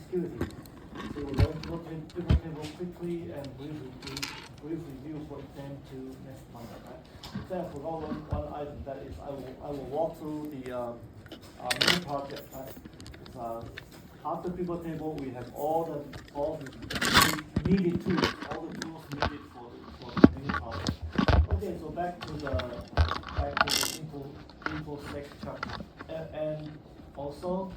security. So we're going to go to pivot table quickly and brief review for exam to next month. Right? Exam for one item, that is I will walk through the main project. Right? After pivot table, we have all the needed tools, all the tools needed for the main project. Okay, so back to the infosec chapter, and also.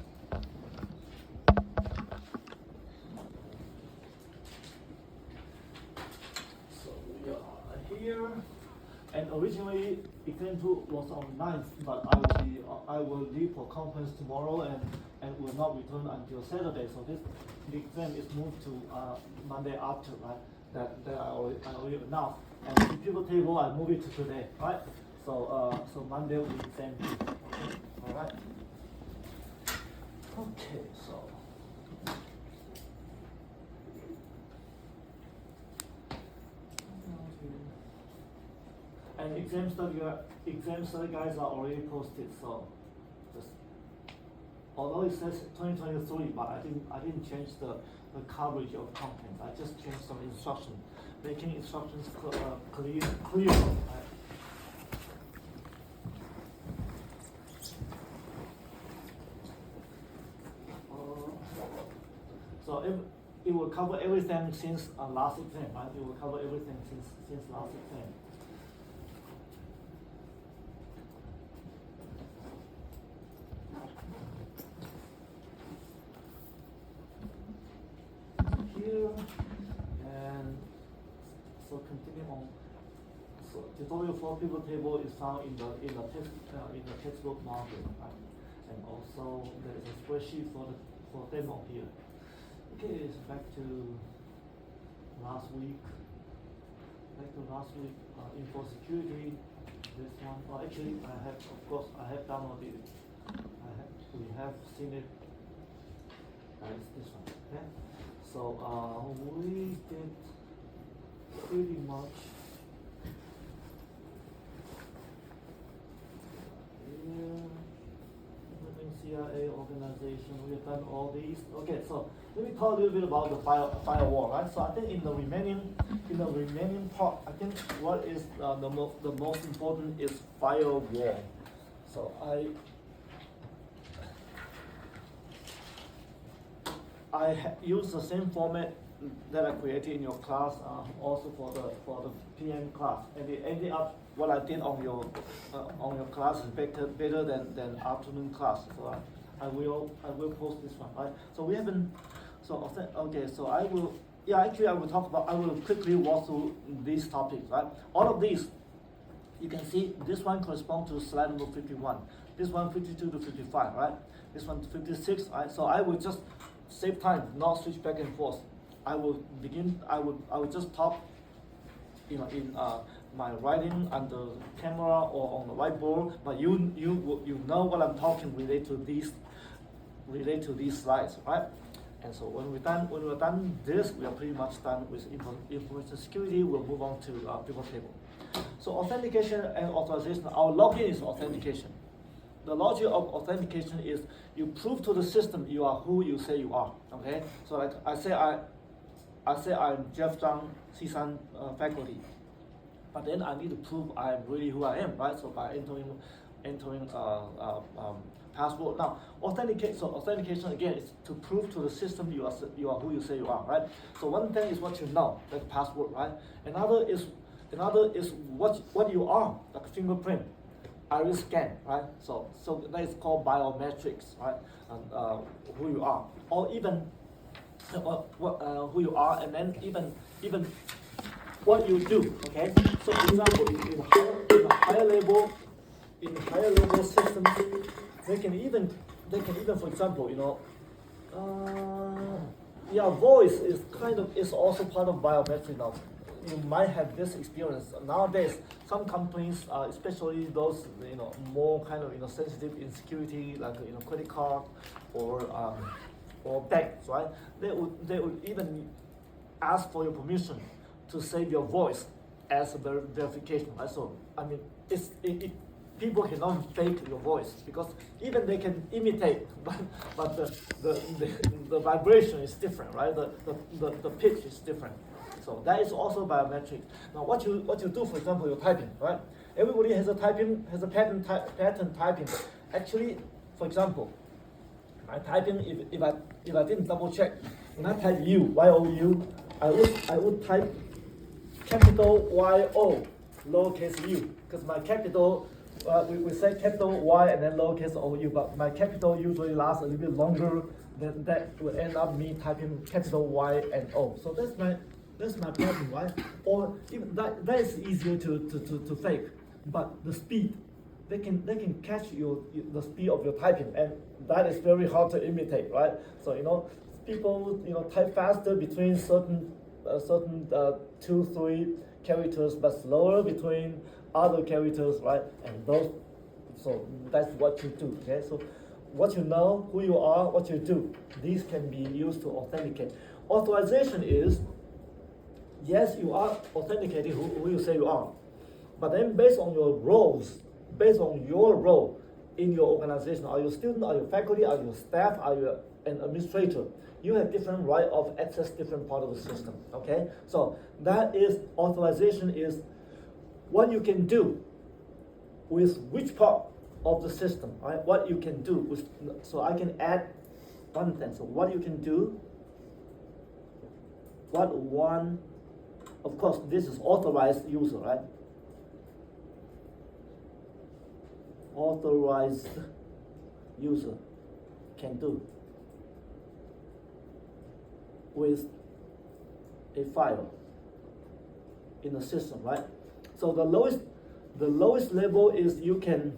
So we are here, and originally exam 2 was on 9th, but I will leave for conference tomorrow and will not return until Saturday. So the exam is moved to Monday after, right? That I already announced. And the pivot table I move it to today, right? So Monday will be exam 2. Okay, all right. Okay, so. And exam study guides are already posted, so just, although it says 2023, but I didn't change the coverage of content. I just changed some instructions, making instructions clear. Right? So it will cover everything since last exam, right? It will cover everything since last exam. Here, and so continue on. So tutorial for pivot table is found in the textbook module, right? And also there is a spreadsheet for demo here. Okay, so back to last week. Info security. This one. Oh, actually, I have downloaded it. We have seen it. It's this one. Okay. So we did pretty much CIA organization. We have done all these. Okay, so let me talk a little bit about the firewall, right? So I think in the remaining part, I think what is the most important is firewall. So I use the same format that I created in your class, also for the PM class, and it ended up what I did on your class is better than afternoon class. So I will post this one, right? So we haven't. So okay. So I will. Yeah, actually I will quickly walk through these topics, right? All of these, you can see this one corresponds to slide number 51. This one 52 to 55, right? This one 56, right? So I will just save time, not switch back and forth. I will just talk, in my writing on the camera or on the whiteboard, but you know what I'm talking related to these slides, right? And so when we're done this, we are pretty much done with information security. We'll move on to pivot table. So authentication and authorization. Our login is authentication. The logic of authentication is you prove to the system you are who you say you are. Okay. So like I say I'm Jeff Zhang, CSUN faculty, but then I need to prove I'm really who I am, right? So by entering password. Now authentication again is to prove to the system you are who you say you are, right? So one thing is what you know, like password, right? Another is what you are, like fingerprint, iris scan, right? So that is called biometrics, right? And who you are, or even who you are, and then even what you do. Okay. So for example, in a higher level systems, they can even for example, voice is also part of biometric now. You might have this experience nowadays. Some companies, especially those more sensitive in security, like credit card or banks, right? They would even ask for your permission to save your voice as a verification, right? So I mean, it people cannot fake your voice because even they can imitate, but the vibration is different, right? The pitch is different. So that is also biometric. Now what you do, for example, your typing, right? Everybody has a pattern typing. Actually, for example, my typing, if I didn't double check, when I type you, Y-O-U, I would type capital Y-O, lowercase u, because my capital, we say capital Y and then lowercase O-U, but my capital usually lasts a little bit longer, then that will end up me typing capital Y and O. So that's my pattern, right? Or even that is easier to fake, but the speed, they can catch the speed of your typing, and that is very hard to imitate, right? So people type faster between certain 2-3 characters, but slower between other characters, right? And so that's what you do. Okay, so what you know, who you are, what you do, these can be used to authenticate. Authorization is, yes, you are authenticating who you say you are, but then based on your roles, based on your role in your organization, are you a student, are you faculty, are you staff, are you an administrator, you have different right of access different part of the system. Okay, so that is authorization is what you can do with which part of the system, right? What you can do with, so I can add one thing. So what you can do, of course this is authorized user, right? Authorized user can do with a file in the system, right? So the lowest level is you can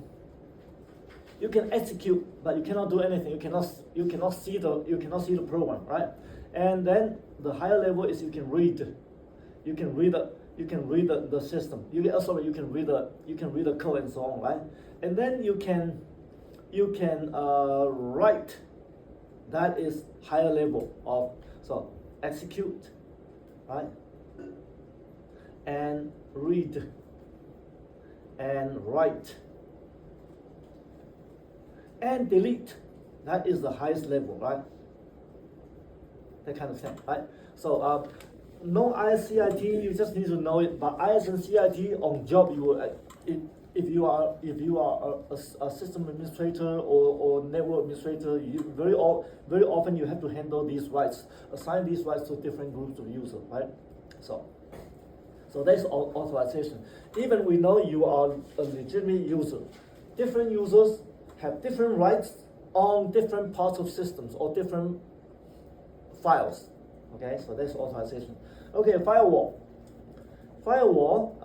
execute, but you cannot do anything. You cannot see the program, right? And then the higher level is you can read. You can read the system. You can read the code and so on, right? And then you can write. That is higher level of, so execute, right? And read and write and delete. That is the highest level, right? That kind of thing, right? So no ISCIT, you just need to know it. But IS and CIT on job, you will, if you are a system administrator or network administrator, very often you have to handle these rights, assign these rights to different groups of users, right? So that's authorization. Even we know you are a legitimate user, different users have different rights on different parts of systems or different files. Okay, so that's authorization. Okay, firewall. Firewall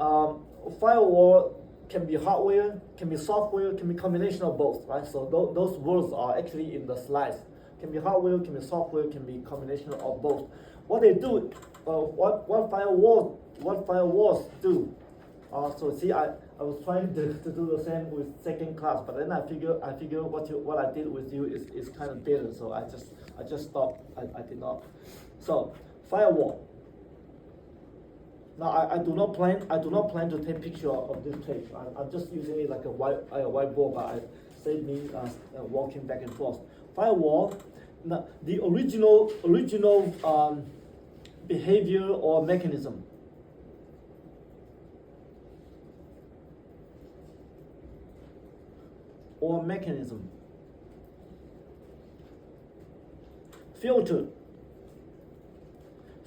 can be hardware, can be software, can be combination of both, right? So those words are actually in the slides. Can be hardware, can be software, can be combination of both. What they do, what firewalls do. So see, I was trying to do the same with second class, but then I figure what I did with you is kind of better. So I just stopped. I did not. So firewall. Now I do not plan to take picture of this page. I'm just using it like a whiteboard, but it saved me walking back and forth. Firewall. Now the original behavior or mechanism.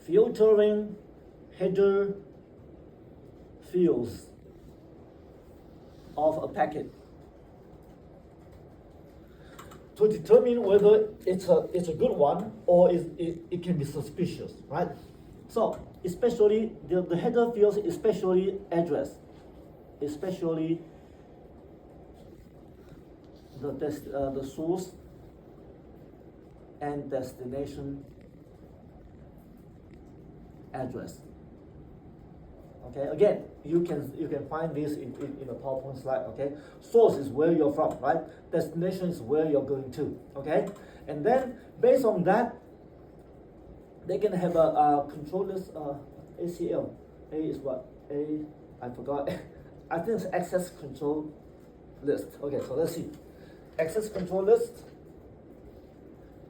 Filtering header fields of a packet to determine whether it's a good one or it can be suspicious, right? So especially the header fields, especially address, especially the source and destination address. Okay, again, you can find this in a PowerPoint slide. Okay, source is where you're from, right? Destination is where you're going to. Okay, and then based on that, they can have a controllers ACL. A is what? I forgot. I think it's access control list. Okay, so let's see. Access control list.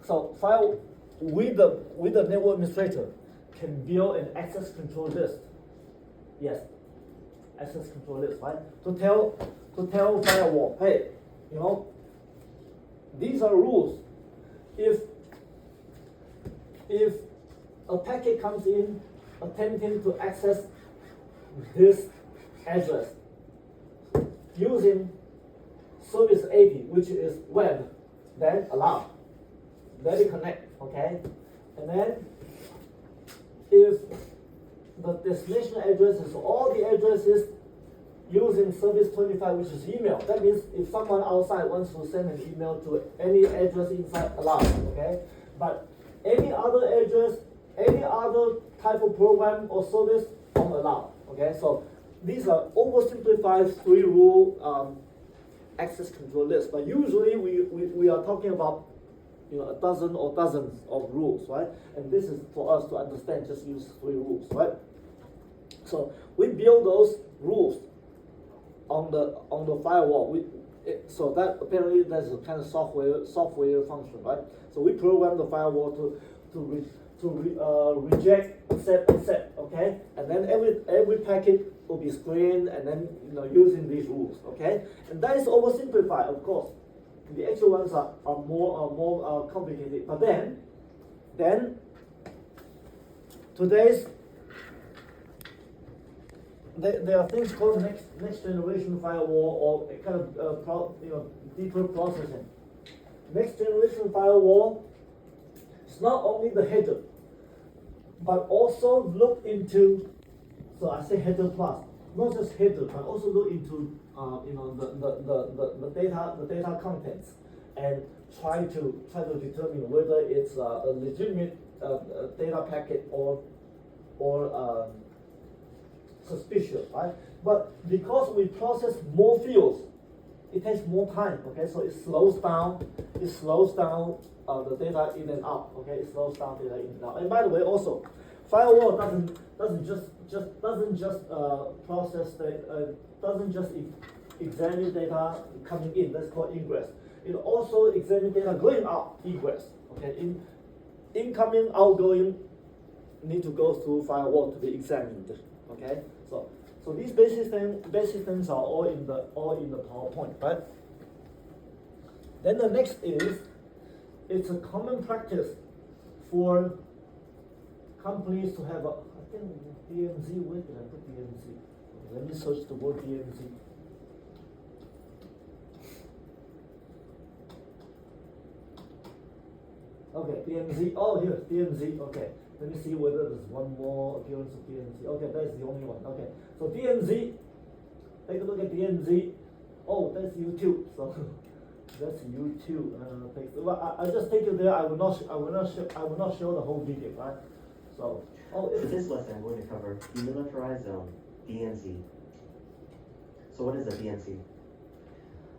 So file with the network administrator can build an access control list. Yes, access control list, right? To tell firewall, hey, these are rules. If a packet comes in attempting to access this address using service 80, which is web, then allow. Let it connect, okay? And then if the destination address is all the addresses using service 25, which is email, that means if someone outside wants to send an email to any address inside, allow, okay? But any other address, any other type of program or service, don't allow, okay? So these are oversimplified 3-rule access control lists, but usually we are talking about a dozen or dozens of rules, right? And this is for us to understand, just use 3 rules, right? So we build those rules on the firewall. So that apparently that's a kind of software function, right? So we program the firewall to reject, accept, okay? And then every packet will be screened and then using these rules, okay? And that is oversimplified, of course. The actual ones are more complicated. But then today's there are things called next generation firewall or a kind of deeper processing. Next generation firewall is not only the header, but also look into. So I say header plus, not just header, but also look into the data contents and try to determine whether it's a legitimate data packet or suspicious, right? But because we process more fields, it takes more time. Okay, so it slows down the data in and out. Okay, it slows down data in and out. And by the way, also, firewall doesn't just process doesn't just examine data coming in. That's called ingress. It also examines data going out, egress. Okay, incoming, outgoing need to go through firewall to be examined. Okay, so these basic things are all in the PowerPoint, right? Then the next is, it's a common practice for companies to have I think DMZ. Where did I put DMZ? Let me search the word DMZ. Okay, DMZ. Oh, here, DMZ. Okay. Let me see whether there's one more appearance of DMZ. Okay, that's the only one. Okay, so DMZ, take a look at DMZ. Oh, that's YouTube. So that's YouTube. Well, I just take you there. I will not show the whole video, right? So, For this lesson, I'm going to cover demilitarized zone, DMZ. So what is a DMZ?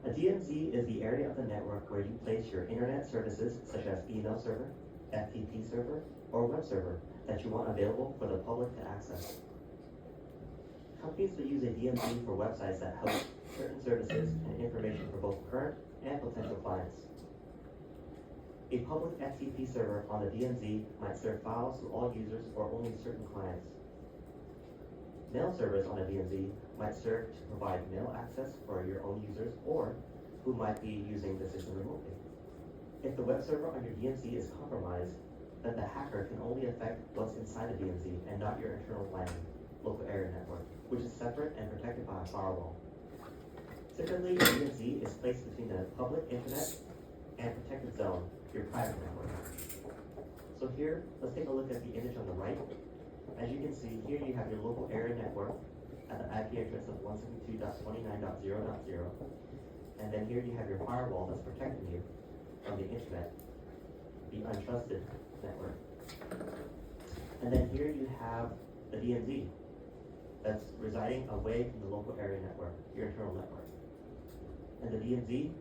A DMZ is the area of the network where you place your internet services, such as email server, FTP server, or web server that you want available for the public to access. Companies will use a DMZ for websites that host certain services and information for both current and potential clients. A public FTP server on the DMZ might serve files to all users or only certain clients. Mail servers on a DMZ might serve to provide mail access for your own users or who might be using the system remotely. If the web server on your DMZ is compromised, then the hacker can only affect what's inside the DMZ and not your internal LAN, local area network, which is separate and protected by a firewall. Typically, the DMZ is placed between the public internet and protected zone, your private network. So here, let's take a look at the image on the right. As you can see, here you have your local area network at the IP address of 172.29.0.0. And then here you have your firewall that's protecting you from the internet, the untrusted network. And then here you have the DMZ that's residing away from the local area network, your internal network. And the DMZ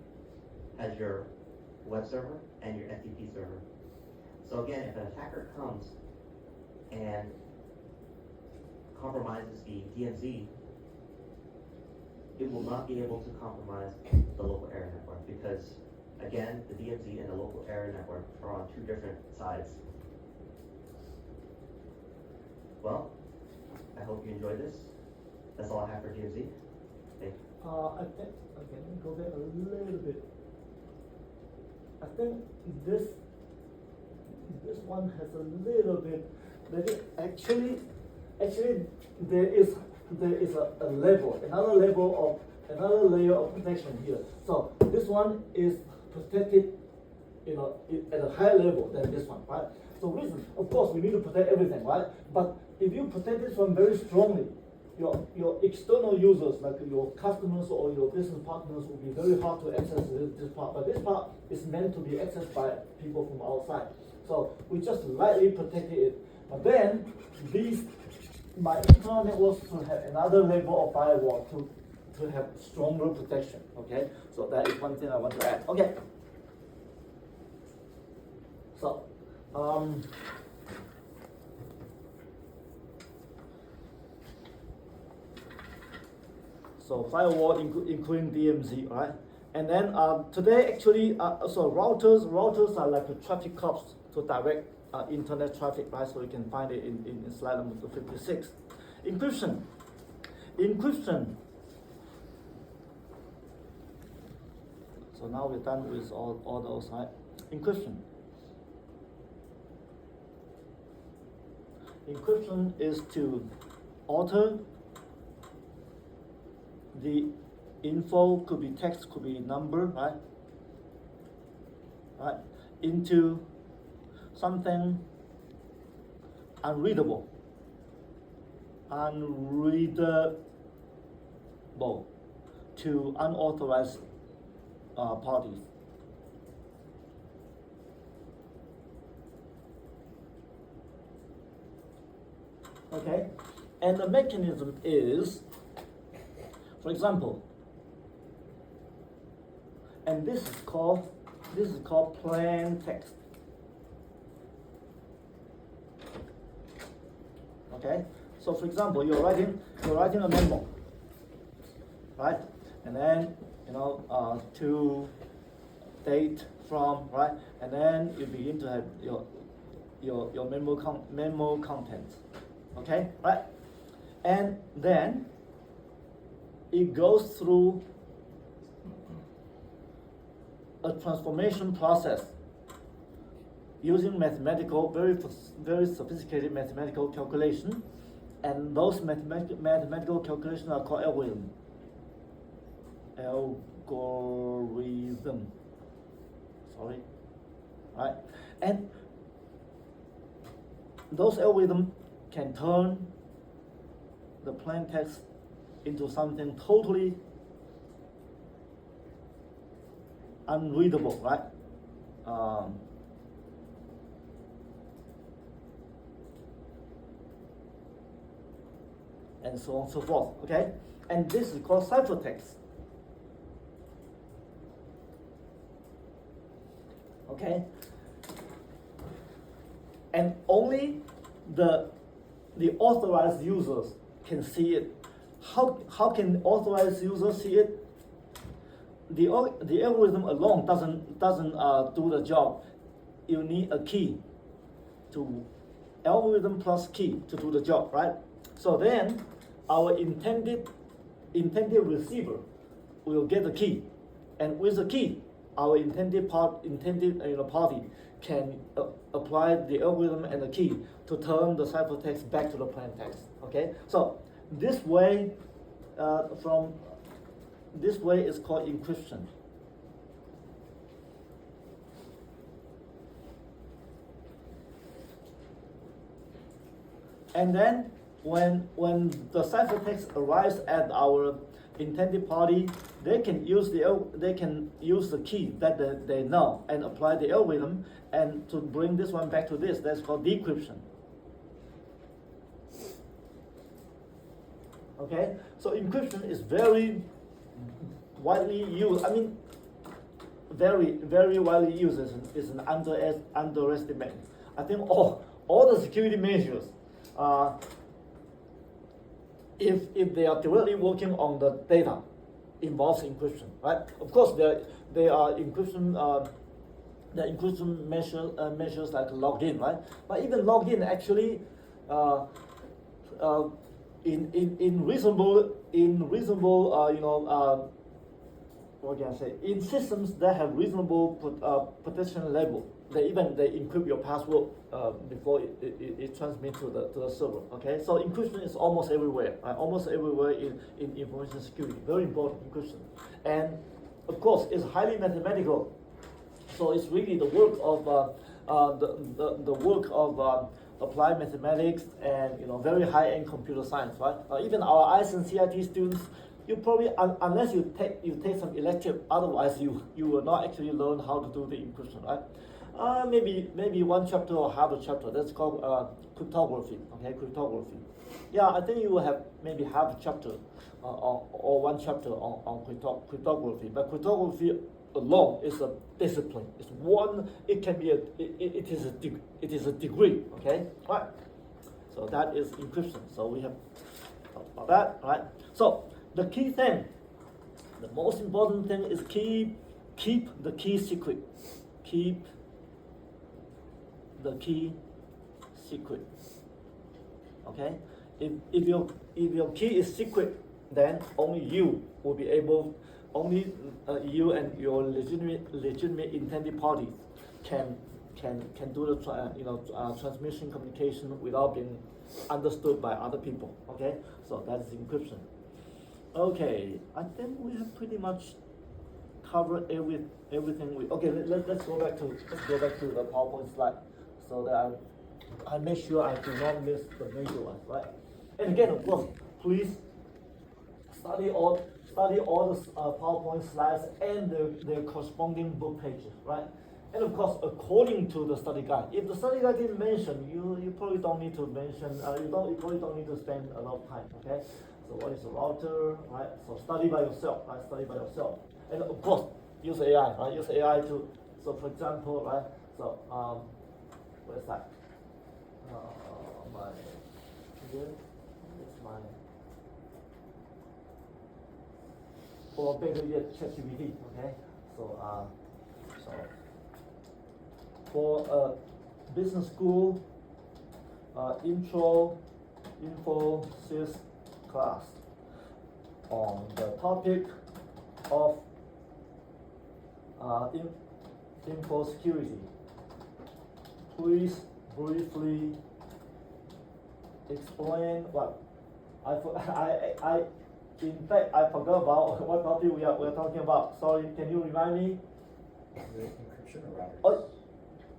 has your web server and your FTP server. So again, if an attacker comes and compromises the DMZ, it will not be able to compromise the local area network because, again, the DMZ and the local area network are on two different sides. Well, I hope you enjoyed this. That's all I have for DMZ. Thank you. I think, okay, let me go back a little bit. I think this one has a little bit, maybe actually there is a level, another layer of protection here. So this one is protected, at a higher level than this one, right? So reason, of course, we need to protect everything, right? But if you protect this one very strongly, your external users, like your customers or your business partners, will be very hard to access this part. But this part is meant to be accessed by people from outside. So we just lightly protected it. But then my internal networks will have another level of firewall to have stronger protection. Okay, so that is one thing I want to add. Okay. So so firewall including DMZ, right? And then today actually, so routers are like the traffic cops to direct internet traffic, right? So you can find it in slide number 56. Encryption. So now we're done with all those, right? Encryption. Encryption is to alter the info, could be text, could be number, right? Right, into something unreadable to unauthorized parties. Okay, and the mechanism is, for example, and this is called plain text. Okay, so for example, you're writing a memo, right? And then to date from, right? And then you begin to have your memo contents. Okay, right? And then it goes through a transformation process using very sophisticated mathematical calculation, and those mathematical calculations are called algorithm. Sorry, right? And those algorithms can turn the plain text into something totally unreadable, right? And so on and so forth, okay? And this is called ciphertext. Okay? And only the authorized users can see it. How can authorized users see it? The algorithm alone doesn't do the job. You need a key to algorithm plus key to do the job, right? So then our intended receiver will get the key, and with the key, our intended party can apply the algorithm and the key to turn the ciphertext back to the plain text. Okay, so this way is called encryption. And then when the ciphertext arrives at our intended party, they can use the key that they know and apply the algorithm and to bring this one back to this. That's called decryption. Okay, so encryption is very widely used. I mean, very, very widely used is an underestimate. I think all the security measures, if they are directly working on the data, involves encryption, right? Of course, there are encryption. The encryption measures like login, right? But even login actually, in reasonable what can I say? In systems that have reasonable protection level, they encrypt your password before it transmits to the server. Okay, so encryption is almost everywhere, right? Almost everywhere in information security. Very important encryption, and of course, it's highly mathematical. So it's really the work of the work of applied mathematics and very high-end computer science, right? Even our ICE and CIT students, you probably unless you take some elective, otherwise you will not actually learn how to do the encryption, right? Maybe one chapter or half a chapter. That's called cryptography. Okay, cryptography. Yeah, I think you will have maybe half a chapter or one chapter on cryptography. But cryptography alone is a discipline. It's one. It can be it is a degree. Okay, right. So that is encryption. So we have talked about that, right? So the key thing, the most important thing is keep the key secret. Keep the key secret. Okay, if your key is secret, then only you will be able. Only you and your legitimate intended parties can do the transmission communication without being understood by other people. Okay, so that's encryption. Okay, I think we have pretty much covered everything. Let's go back to the PowerPoint slide so that I make sure I do not miss the major ones, right? And again, of course, please study all the PowerPoint slides and their corresponding book pages, right? And of course, according to the study guide. If the study guide didn't mention, you probably don't need to mention. You probably don't need to spend a lot of time. Okay. So what is a router, right? So study by yourself, right? Study by yourself, and of course, use AI, right? Use AI to. So for example, right? So where's that? It's my. Or better yet, ChatGPT. Okay, so for business school Infosys class on the topic of info security, please briefly explain what in fact, I forgot about what topic we are talking about. Sorry, can you remind me? Encryption or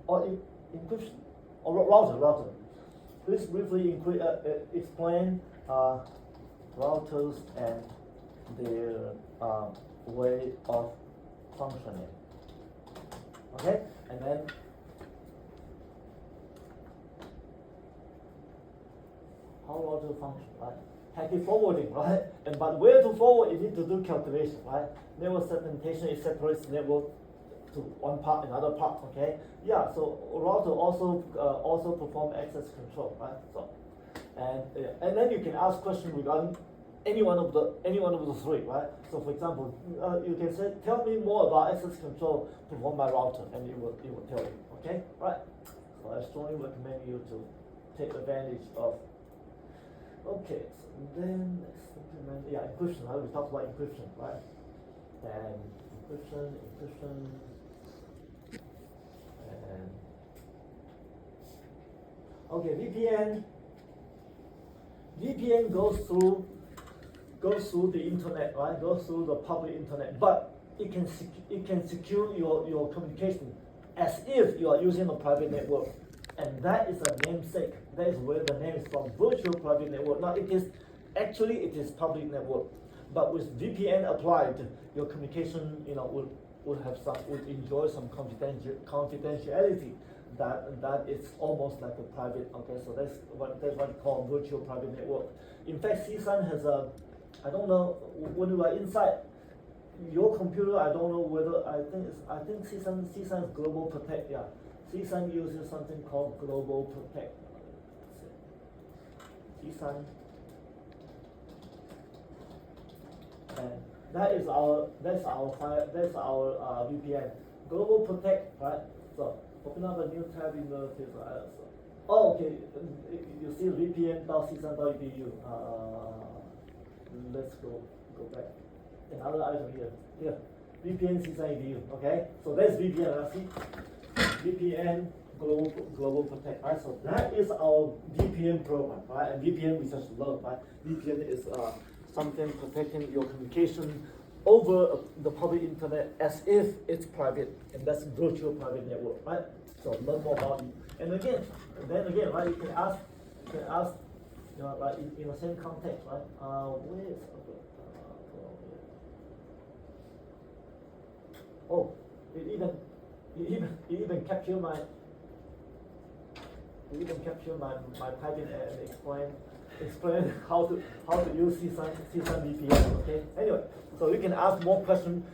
routers? Encryption or router. Please briefly explain routers and their way of functioning. Okay, and then how router function, right? Packet forwarding, right? But where to forward, you need to do calculation, right? Network segmentation, it separates network to one part, another part, okay? Yeah, so router also perform access control, right? So, and then you can ask questions regarding any one of the three, right? So for example, you can say, tell me more about access control performed by router, and it will tell you, okay? Right? So I strongly recommend you to take advantage of. Okay, so then let's implement, encryption, right? We talked about encryption, right? Then encryption, and okay, VPN goes through the internet, right? Goes through the public internet, but it can secure your communication as if you are using a private network. And that is a namesake. That is where the name is from. Virtual private network. Now it is public network. But with VPN applied, your communication, would enjoy some confidentiality. That is almost like a private. Okay, so that's what you call virtual private network. In fact, CSUN has a. I don't know when you are inside your computer. I don't know whether I think CSUN is Global Protect. Yeah. CSUN uses something called Global Protect. CSUN, and that's our VPN. Global Protect, right? So open up a new tab in the oh, okay. You see vpn.csun.edu. Let's go back. Another item here. VPN CSUN.edu. Okay. So that's VPN. Let's see. VPN Global Protect. Right. So that is our VPN program. Right. And VPN we just learned. Right. VPN is something protecting your communication over the public internet as if it's private, and that's virtual private network, right? So learn more about it. And then again, right? You can ask, you know, like in the same context, right? Where is oh, it even capture my typing and explain how to use CSUN VPN. Okay. Anyway, so you can ask more questions.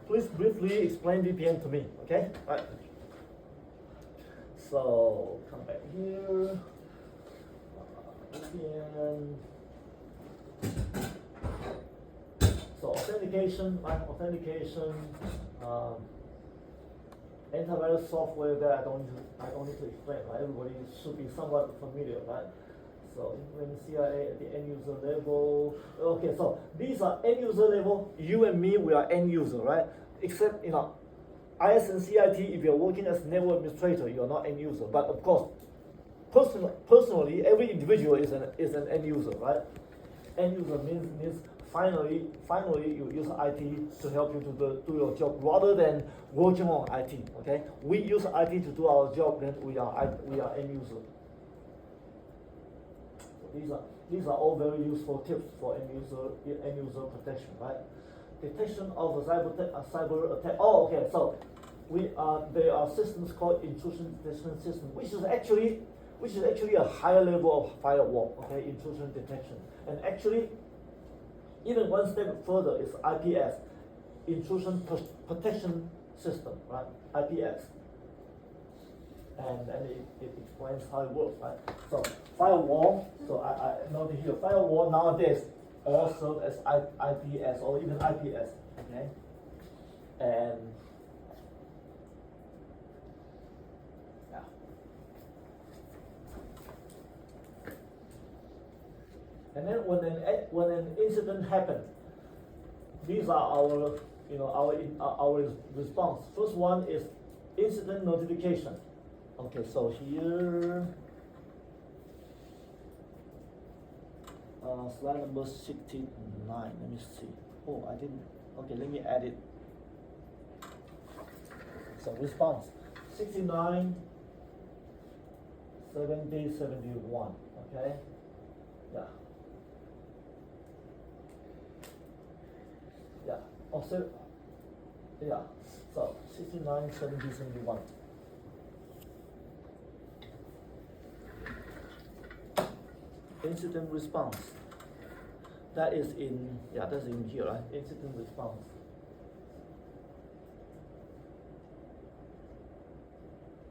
Please briefly explain VPN to me. Okay. Right. So come back here. VPN. So authentication, right? Authentication. Antivirus software that I don't need to explain. Right? Everybody should be somewhat familiar, right? So when CIA at the end user level, okay, so these are end user level. You and me, we are end user, right? Except, you know, IS and CIT, if you're working as network administrator, you're not end user. But of course, personally, every individual is an end user, right? End user means finally you use IT to help you to do your job rather than working on IT. Okay, we use IT to do our job, then we are end user. These are all very useful tips for end user protection, right? Detection of a cyber attack. Oh, okay. So there are systems called intrusion detection system, which is actually a higher level of firewall. Okay, intrusion detection, and actually, even one step further is IPS, intrusion protection system, right? IPS. And it explains how it works, right? So firewall, so I noted here, firewall nowadays all serve as IPS or even IPS, okay? And yeah. And then when an incident happens, these are our response. First one is incident notification. Okay, so here, slide number 69, let me see. Oh, I didn't, okay, let me add it. So response, 69, 70, 71, okay? Yeah. Yeah, also, yeah, so 69, 70, 71. Incident response. That's in here, right? Incident response.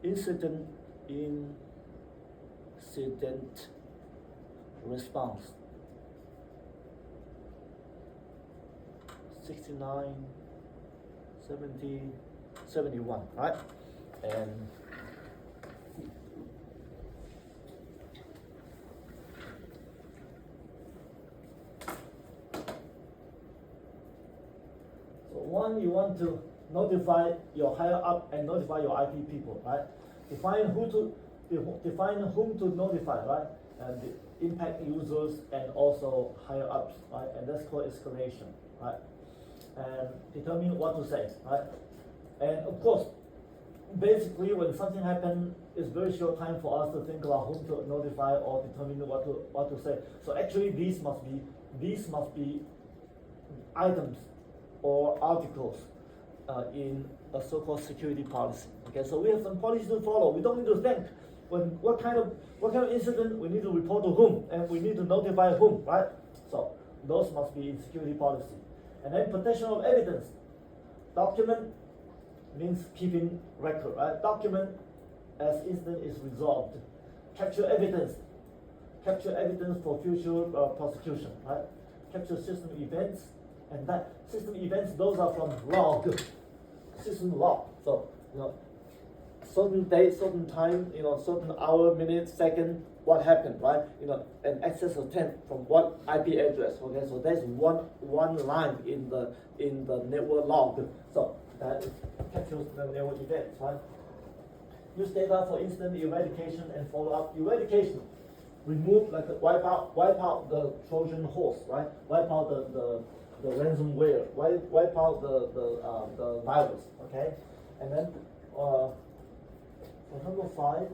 Incident response. 69, 70, 71, right? And one, you want to notify your higher up and notify your IT people, right? Define whom to notify, right? And the impact users and also higher ups, right? And that's called escalation, right? And determine what to say, right? And of course, basically when something happens, it's very short time for us to think about whom to notify or determine what to say. So actually these must be items or articles in a so-called security policy. Okay, so we have some policies to follow. We don't need to think what kind of incident we need to report to whom and we need to notify whom, right? So those must be in security policy. And then protection of evidence. Document means keeping record, right? Document as incident is resolved. Capture evidence for future prosecution, right? Capture system events And that system events, those are from log, system log. So, certain date, certain time, certain hour, minute, second, what happened, right? An access attempt from what IP address. Okay, so that's one line in the network log. So that captures the network events, right? Use data for instant eradication and follow-up eradication. Remove, like wipe out the Trojan horse, right? Wipe out the ransomware, wipe out the virus, okay? And then for number 5,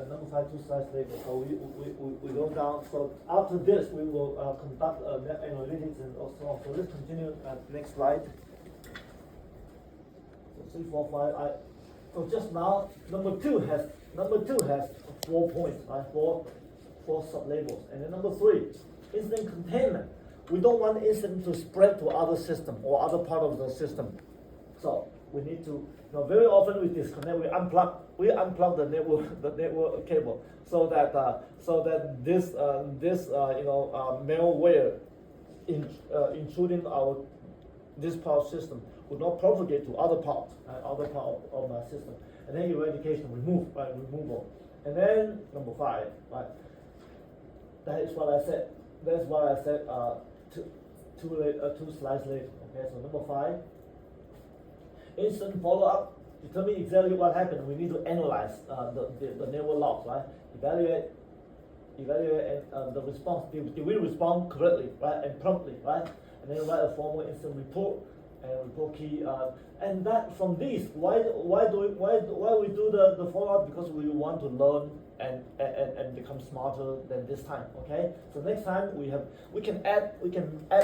number 5, 2 slides later. So we go down. So after this, we will conduct net analytics and so on. So let's continue. Next slide. So 3, 4, 5. So just now, number two has 4 points, right? Four sub-labels. And then number 3, incident containment. We don't want incident to spread to other system or other part of the system. So we need to, very often we disconnect, we unplug the network cable so that this malware intruding this part system would not propagate to other parts of my system. And then eradication, removal. And then number 5, right? That is what I said. That's what I said. Two slides later. Okay, so number 5. Instant follow-up, determine exactly what happened. We need to analyze the network logs, right? Evaluate and the response. Did we respond correctly, right? And promptly, right? And then write a formal instant report and report key. And that from these, why we do the follow-up? Because we want to learn and become smarter than this time. Okay. So next time we can add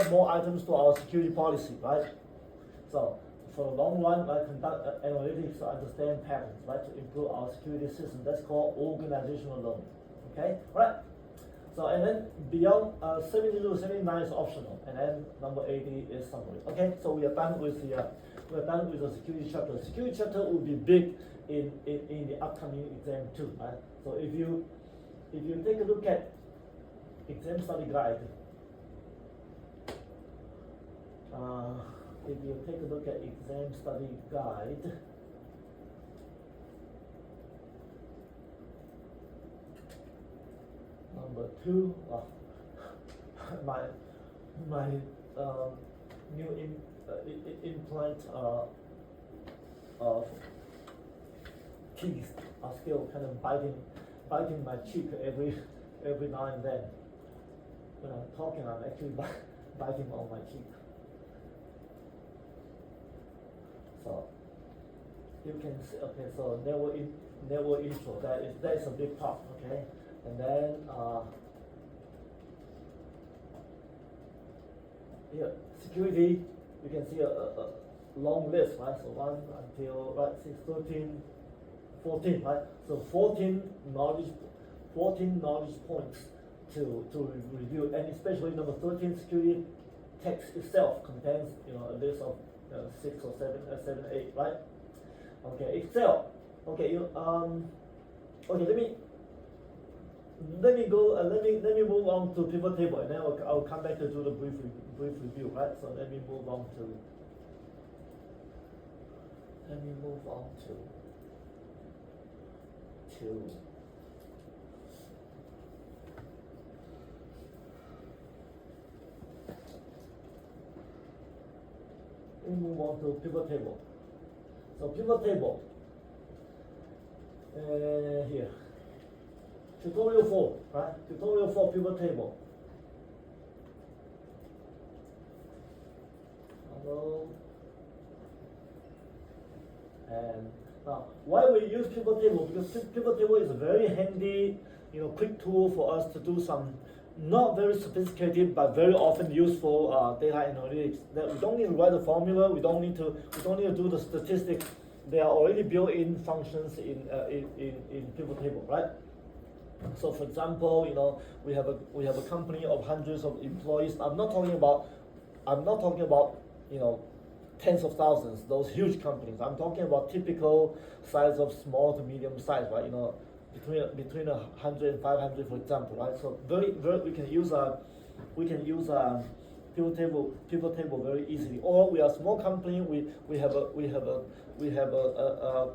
more items to our security policy, right? So for the long run, conduct analytics to understand patterns, right? To improve our security system. That's called organizational learning. Okay. Right. So and then beyond 70 to 79 is optional, and then number 80 is summary. Okay. So we are done with the security chapter. The security chapter will be big in the upcoming exam too, right? So if you take a look at exam study guide, if you take a look at exam study guide, number 2, my new implant teeth are still kind of biting my cheek every now and then. When I'm talking, I'm actually biting on my cheek. So you can see, okay, so network intro, that is a big part, okay? And then here, security, you can see a long list, right? So 1 until 6, 13, 14, right? So 14 knowledge points to review, and especially number 13, security text itself contains a list of 6 or 7, 8, right? Okay, Excel. Okay, okay. Let me move on to pivot table, and then I'll come back to do the brief review, right? So let me move on to pivot table. So pivot table, here. Tutorial 4, right? Tutorial 4 pivot table. Hello. And now, why we use pivot table? Because pivot table is a very handy, quick tool for us to do some not very sophisticated but very often useful data analytics. That we don't need to write a formula. We don't need to do the statistics. They are already built-in functions in pivot table, right? So for example, we have a company of hundreds of employees. I'm not talking about tens of thousands, those huge companies. I'm talking about typical size of small to medium size, right? Between 100 and 500, for example, right? So very we can use pivot table very easily. Or we are a small company, we have a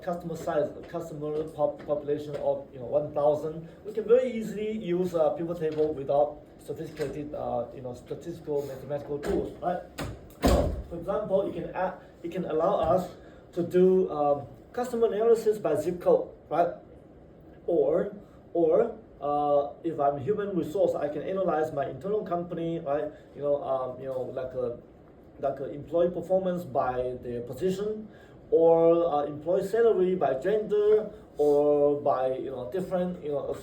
customer size, customer population of 1,000. We can very easily use a pivot table without sophisticated statistical mathematical tools, right? So, for example, it can allow us to do customer analysis by zip code, right? Or if I'm human resource, I can analyze my internal company, right? Like a employee performance by their position, or employee salary by gender, or by different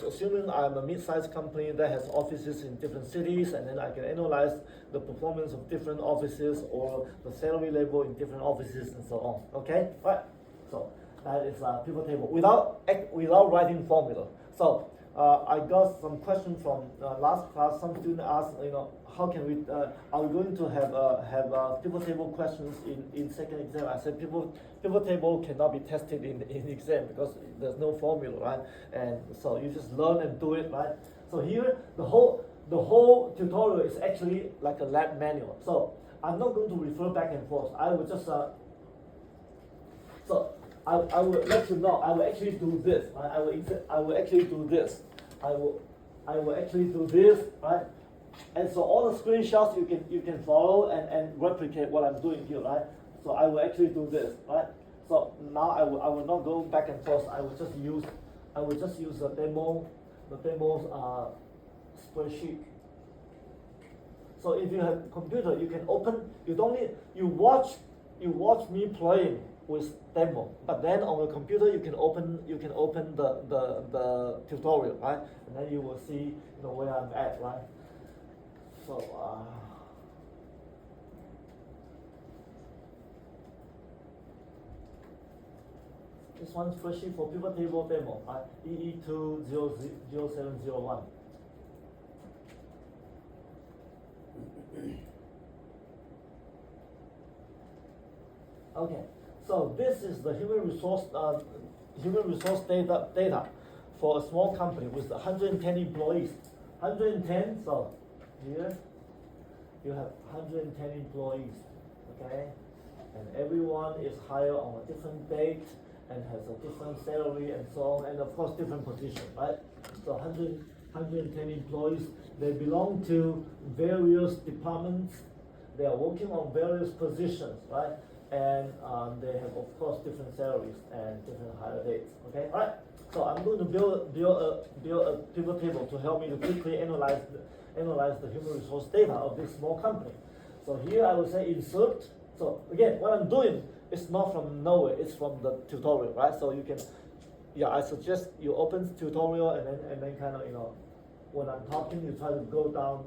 assuming I'm a mid-sized company that has offices in different cities, and then I can analyze the performance of different offices or the salary level in different offices and so on. Okay, right? So that is a pivot table without writing formula. So I got some questions from last class. Some students asked, how can we? Are we going to have pivot table questions in second exam? I said pivot table cannot be tested in exam because there's no formula, right? And so you just learn and do it, right? So here the whole tutorial is actually like a lab manual. So I'm not going to refer back and forth. I will just I will let you know. I will actually do this. Right? I will actually do this. I will actually do this. Right? And so all the screenshots you can follow and replicate what I'm doing here. Right? So I will actually do this. Right? So now I will not go back and forth. I will just use the demo spreadsheet. So if you have a computer, you can open. You watch me playing with demo, but then on the computer you can open the tutorial, right? And then you will see where I'm at, right? So this one's spreadsheet for pivot table demo, right? EE20701. Okay. So this is the human resource data for a small company with 110 employees. 110. So here you have 110 employees. Okay, and everyone is hired on a different date and has a different salary and so on, and of course different position, right? So 110 employees. They belong to various departments. They are working on various positions, right? And they have, of course, different salaries and different hire dates. Okay, all right. So I'm going to build a pivot table to help me to quickly analyze the human resource data of this small company. So here I will say insert. So again, what I'm doing is not from nowhere. It's from the tutorial, right? So you can, I suggest you open tutorial and then kind of when I'm talking, you try to go down.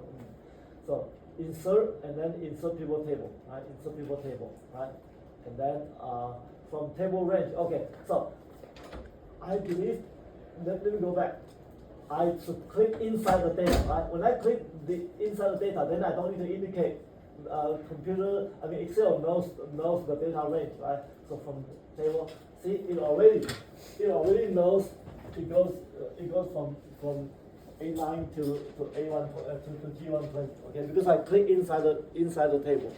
So insert and then insert pivot table, right? Insert pivot table, right? And then from table range, okay. So I believe, let me go back. I should click inside the data, right? When I click inside the data, then I don't need to indicate Excel knows the data range, right? So from table, see it already knows it goes from A9 to A1 to G120, okay? Because I click inside the table.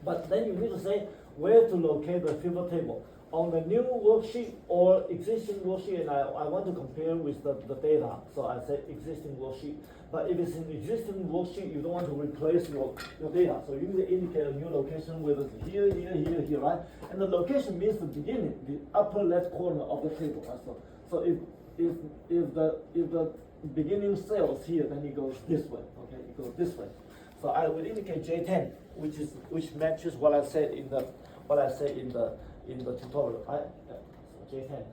But then you need to say where to locate the pivot table. On the new worksheet or existing worksheet, and I want to compare with the data, so I say existing worksheet. But if it's an existing worksheet, you don't want to replace your data, so you need to indicate a new location, whether it's here, right? And the location means the beginning, the upper left corner of the table, right? So if the beginning cell is here, then it goes this way, okay? It goes this way. So I will indicate J10, which matches what I said in the tutorial, right? So J10.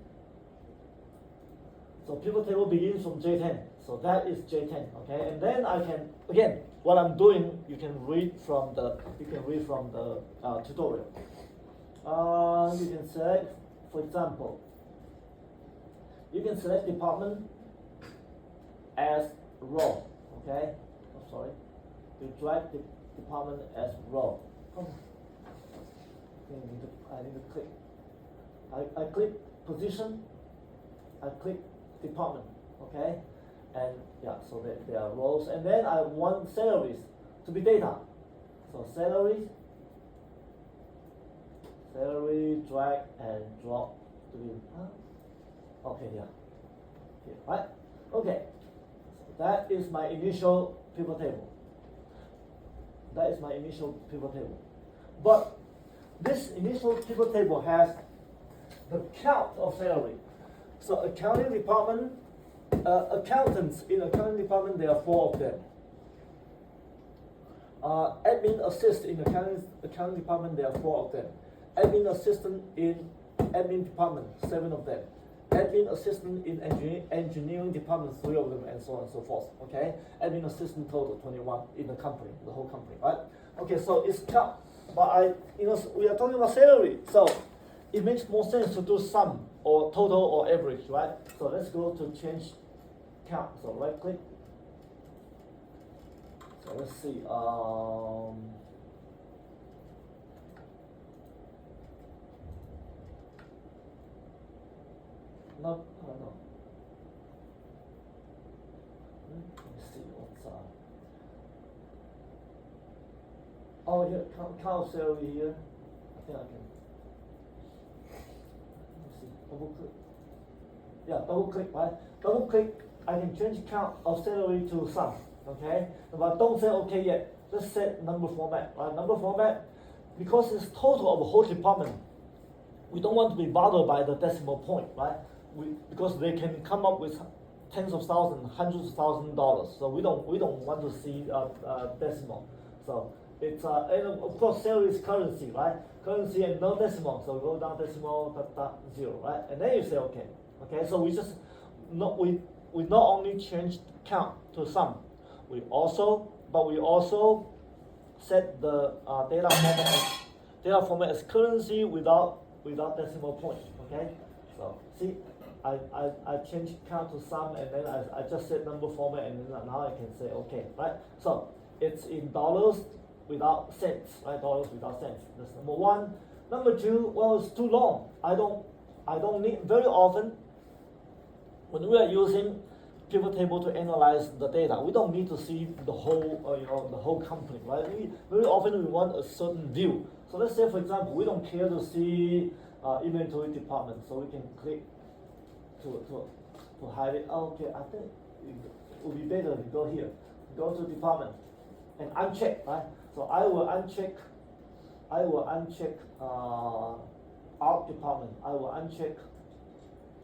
So pivot table begins from J10. So that is J10, okay? And then I can, again, what I'm doing, you can read from the tutorial. You can select, for example, you can select department as row, okay? Oh, sorry. You drag the department as row. Come on. I need to click. I click position. I click department. Okay, and so there are rows, and then I want salaries. to be data. So salary, drag and drop to be, okay, yeah. Here, right? Okay, so that is my initial pivot table. That is my initial pivot table. But this initial pivot table has the count of salary. So accounting department, accountants in accounting department, there are 4 of them. Admin assist in accounting department, there are 4 of them. Admin assistant in admin department, 7 of them. Admin assistant in engineering department, 3 of them, and so on and so forth. Okay, admin assistant total 21 in the company, the whole company, right? Okay, so it's count, but we are talking about salary, so it makes more sense to do sum or total or average, right? So let's go to change count. So right click. So let's see. No. Let me see what's oh, here, count salary here. I think I can. Let me see. Double click. Yeah, double click, right? Double click. I can change count of salary to sum. Okay, but don't say okay yet. Let's set number format. Right? Number format, because it's total of the whole department. We don't want to be bothered by the decimal point, right? Because they can come up with tens of thousands, hundreds of $1,000s. So we don't want to see decimal. So it's and of course salary is currency, right? Currency and no decimal. So go down decimal, 0, right? And then you say okay. Okay. So we not only changed count to sum, we also set the data format as currency without decimal point. Okay. So see. I changed count to sum, and then I just set number format, and then now I can say okay, right? So it's in dollars without cents, right? Dollars without cents. That's number 1. Number 2, well, it's too long. I don't need, very often when we are using pivot table to analyze the data, we don't need to see the whole the whole company, right? Very often we want a certain view. So let's say, for example, we don't care to see inventory department, so we can click to hide it. Oh, okay, I think it would be better to go here. Go to department and uncheck, right? So I will uncheck art department. I will uncheck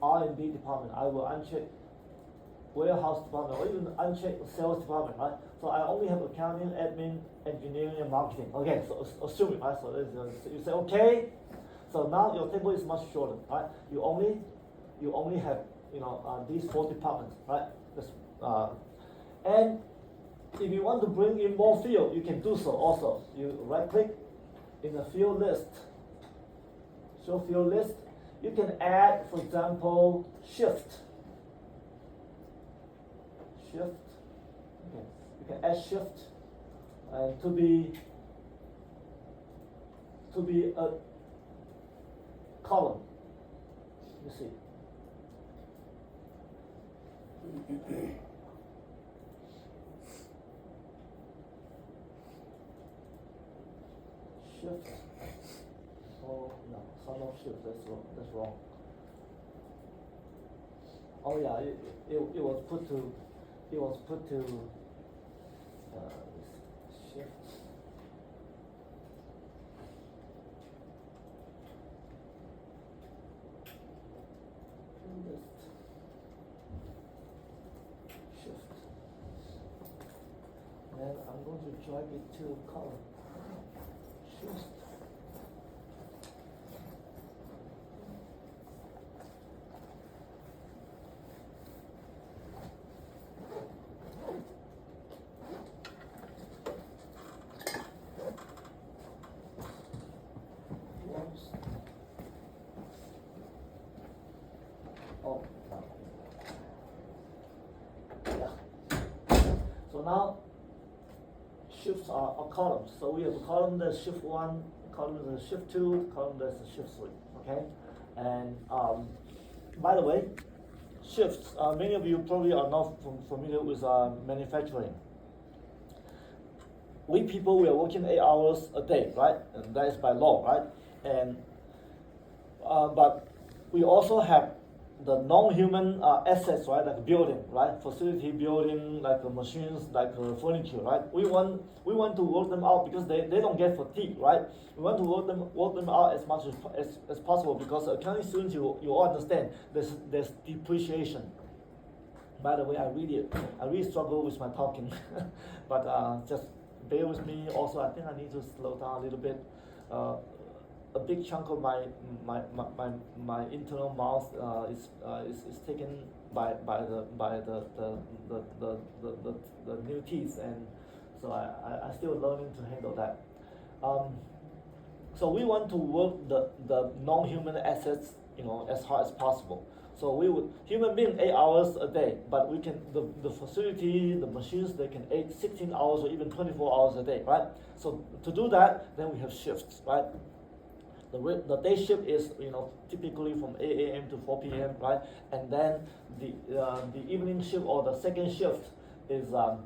R&D department. I will uncheck warehouse department, or even uncheck sales department, right? So I only have accounting, admin, engineering, and marketing. Okay, so assume it, right? So you say okay. So now your table is much shorter, right? You only have these 4 departments, right? And if you want to bring in more field, you can do so also. You right click in the field list, show field list. You can add, for example, shift. Okay. You can add shift and to be a column. You see. Shift. Oh no, son of shift. That's wrong. Oh yeah, it was put to shift. List. Shift. Then I'm going to drag it to column. Shift. Oh, no. Yeah. So now shifts are columns. So we have a column that's shift 1, a column that's shift 2, a column that's shift 3. Okay? And by the way, shifts, many of you probably are not familiar with manufacturing. we people, we are working 8 hours a day, right? And that is by law, right? And but we also have the non-human assets, right? Like building, right? Facility building, like machines, like furniture, right? We want to work them out because they don't get fatigue, right? We want to work them out as much as possible because accounting students, you all understand there's depreciation. By the way, I really struggle with my talking, but just bear with me. Also, I think I need to slow down a little bit. A big chunk of my internal mouth is taken by the new teeth, and so I still learning to handle that. So we want to work the non-human assets, as hard as possible. So we would human being 8 hours a day, but we can the facility, the machines, they can 16 hours or even 24 hours a day, right? So to do that, then we have shifts, right? The day shift is typically from 8 a.m. to 4 p.m. right, and then the evening shift or the second shift is from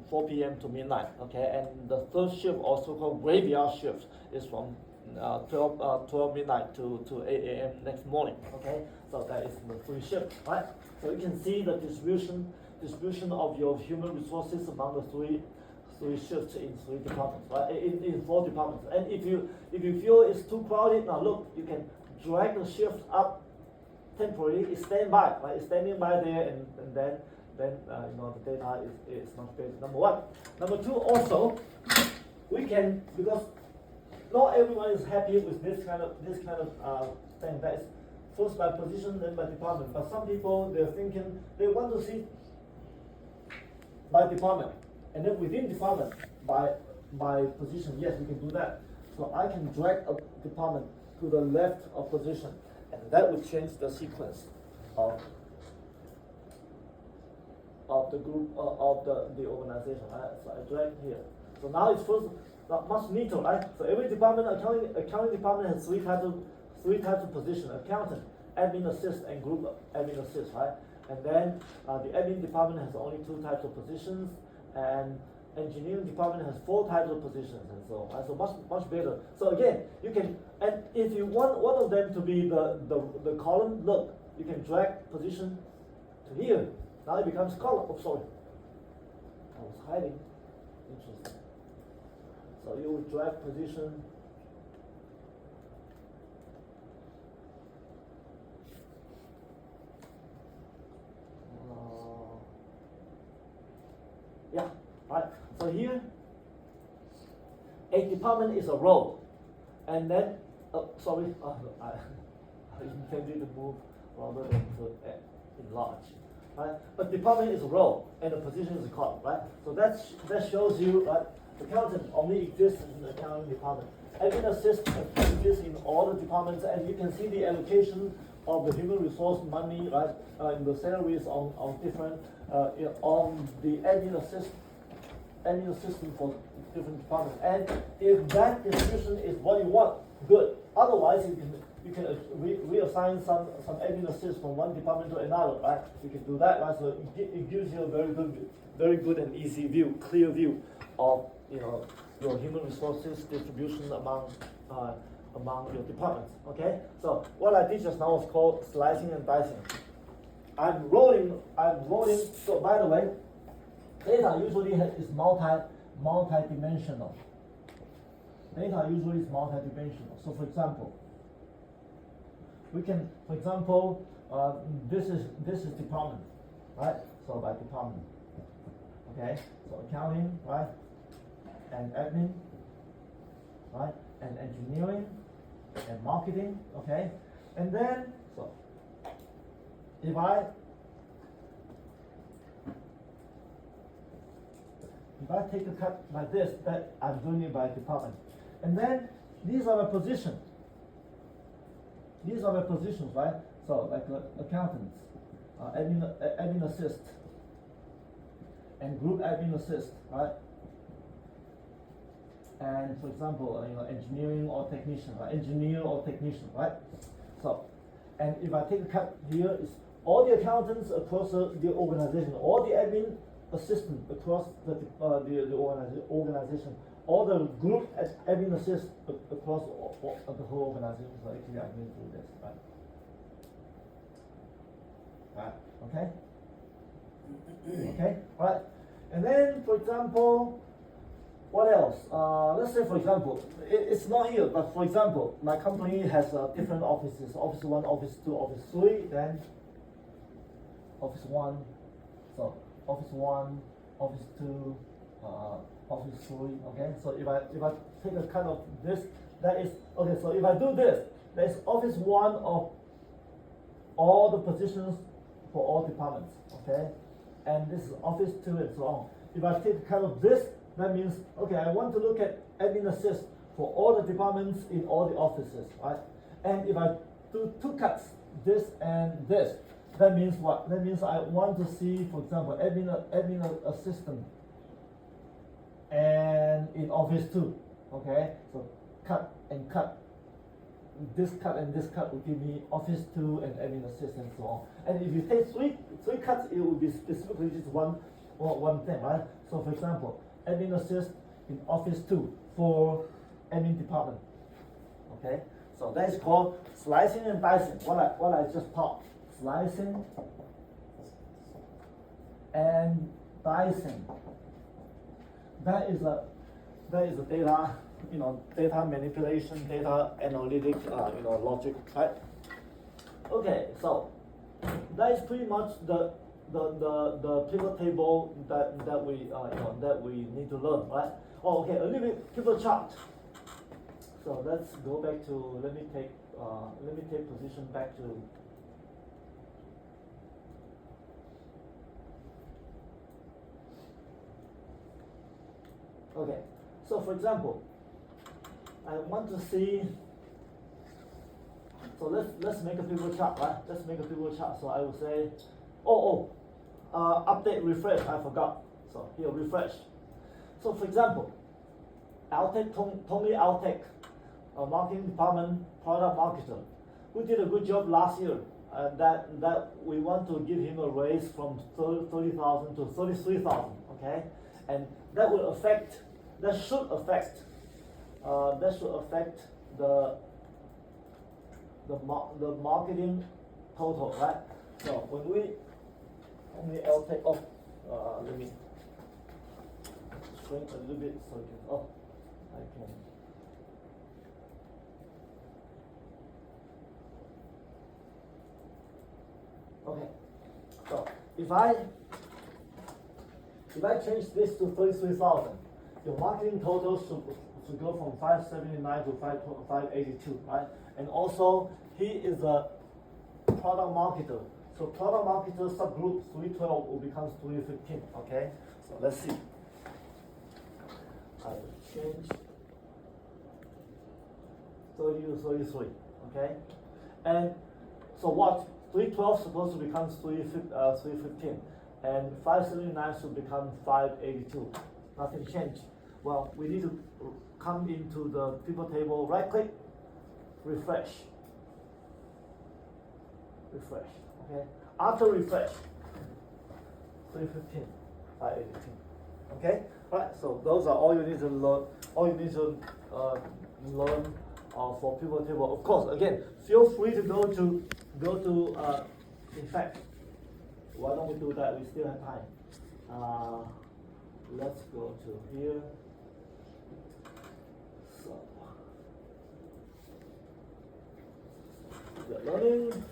4 p.m. to midnight, okay, and the third shift, also called graveyard shift, is from 12 midnight to 8 a.m. next morning, okay. So that is the three shift, right? So you can see the distribution of your human resources among the three shifts in 3 departments, right? In 4 departments. And if you feel it's too crowded, now look, you can drag the shift up temporarily. It's standby, right? It's standing by there, and then the data is much better. Number one. Number two, also, we can, because not everyone is happy with this kind of thing. That is first by position, then by department. But some people, they're thinking they want to see by department. And then within department, by position, yes, we can do that. So I can drag a department to the left of position, and that would change the sequence of the group of the organization. Right? So I drag here. So now it's first much neater, right? So every department, accounting department has three types of position: accountant, admin assist, and group admin assist, right? And then the admin department has only 2 types of positions, and engineering department has 4 types of positions, and so on. So much better. So again, you can, and if you want one of them to be the column, look, you can drag position to here. Now it becomes column. Oh, sorry, I was hiding. Interesting. So you would drag position. Yeah, right. So here, a department is a row, and then I intended to move rather than to enlarge. Right? But department is a row, and the position is a column, right? So that shows you, right? Accountant only exists in the accounting department. Admin assist exists in all the departments, and you can see the allocation of the human resource money, right? In the salaries on different on the admin assistant for different departments. And if that distribution is what you want, good. Otherwise, you can reassign some admin assist from one department to another, right? You can do that, right? So it gives you a very good and easy view, clear view of your human resources distribution among your departments. Okay. So what I did just now is called slicing and dicing. I'm rolling. So by the way, data usually is multi-dimensional. Data usually is multi-dimensional. So for example, we can, this is department, right? So by department, okay. So accounting, right, and admin, right, and engineering, and marketing, okay. And then so if I take a cut like this, that I'm doing it by department. And then these are my positions. These are my positions, right? So like accountants, admin assist, and group admin assist, right? And for example, engineering or technician, right? Engineer or technician, right? So, and if I take a cut here, is all the accountants across the organization, all the admin assistant across the organization, or the group admin assist across the whole organization. So actually, I'm going to do this, right? Right. Okay. Okay. Right. And then, for example, what else? Let's say, for example, it's not here, but for example, my company has different offices: Office 1, Office 2, Office 3, then Office 1. So Office 1, Office 2, Office 3. Okay. So if I take a cut of this, that is okay. So if I do this, that is Office 1 of all the positions for all departments. Okay. And this is Office 2 and so on. If I take kind of this, that means, okay, I want to look at admin assist for all the departments in all the offices, right? And if I do two cuts, this and this, that means what? That means I want to see, for example, admin assistant and in Office 2, okay? So cut and cut. This cut and this cut will give me Office 2 and admin assist and so on. And if you take three cuts, it will be specifically just one thing, right? So for example, admin assist in Office 2 for admin department. Okay, so that is called slicing and dicing. What I just taught, slicing and dicing. That is a data, data manipulation, data analytic, logic, right? Okay, so that is pretty much the pivot table that we need to learn, right? Oh, okay, a little bit pivot chart. So let's go back to, let me take position back to, okay. So for example, I want to see, so let's make a pivot chart, right? Let's make a pivot chart. So I will say, update, refresh, I forgot. So here, refresh. So for example, Tony Altec, marketing department, product marketer, who did a good job last year, that we want to give him a raise from 30,000 to 33,000, okay? And that should affect the marketing total, right? So when we Altec off, let me shrink a little bit so you can, I can. Okay, so if I change this to 33,000, your marketing total should go from 579 to 582, right? And also, he is a product marketer. So product marketer subgroup 312 will become 315, okay? So let's see. I will change 30 to 33, okay? And so what? 312 supposed to become 315, and 579 should become 582. Nothing changed. Well, we need to come into the pivot table, right click, refresh. Refresh, okay? After refresh, 315, 582, okay? Right, so those are all you need to learn, learn for pivot table. Of course, again, feel free to go to in fact, why don't we do that? We still have time. Let's go to here. So, the learning.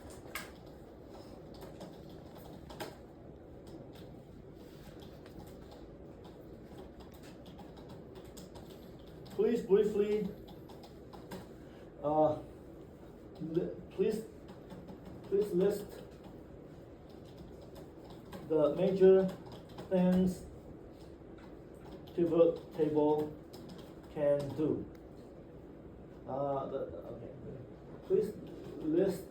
Please briefly, please list the major things pivot table can do. Please list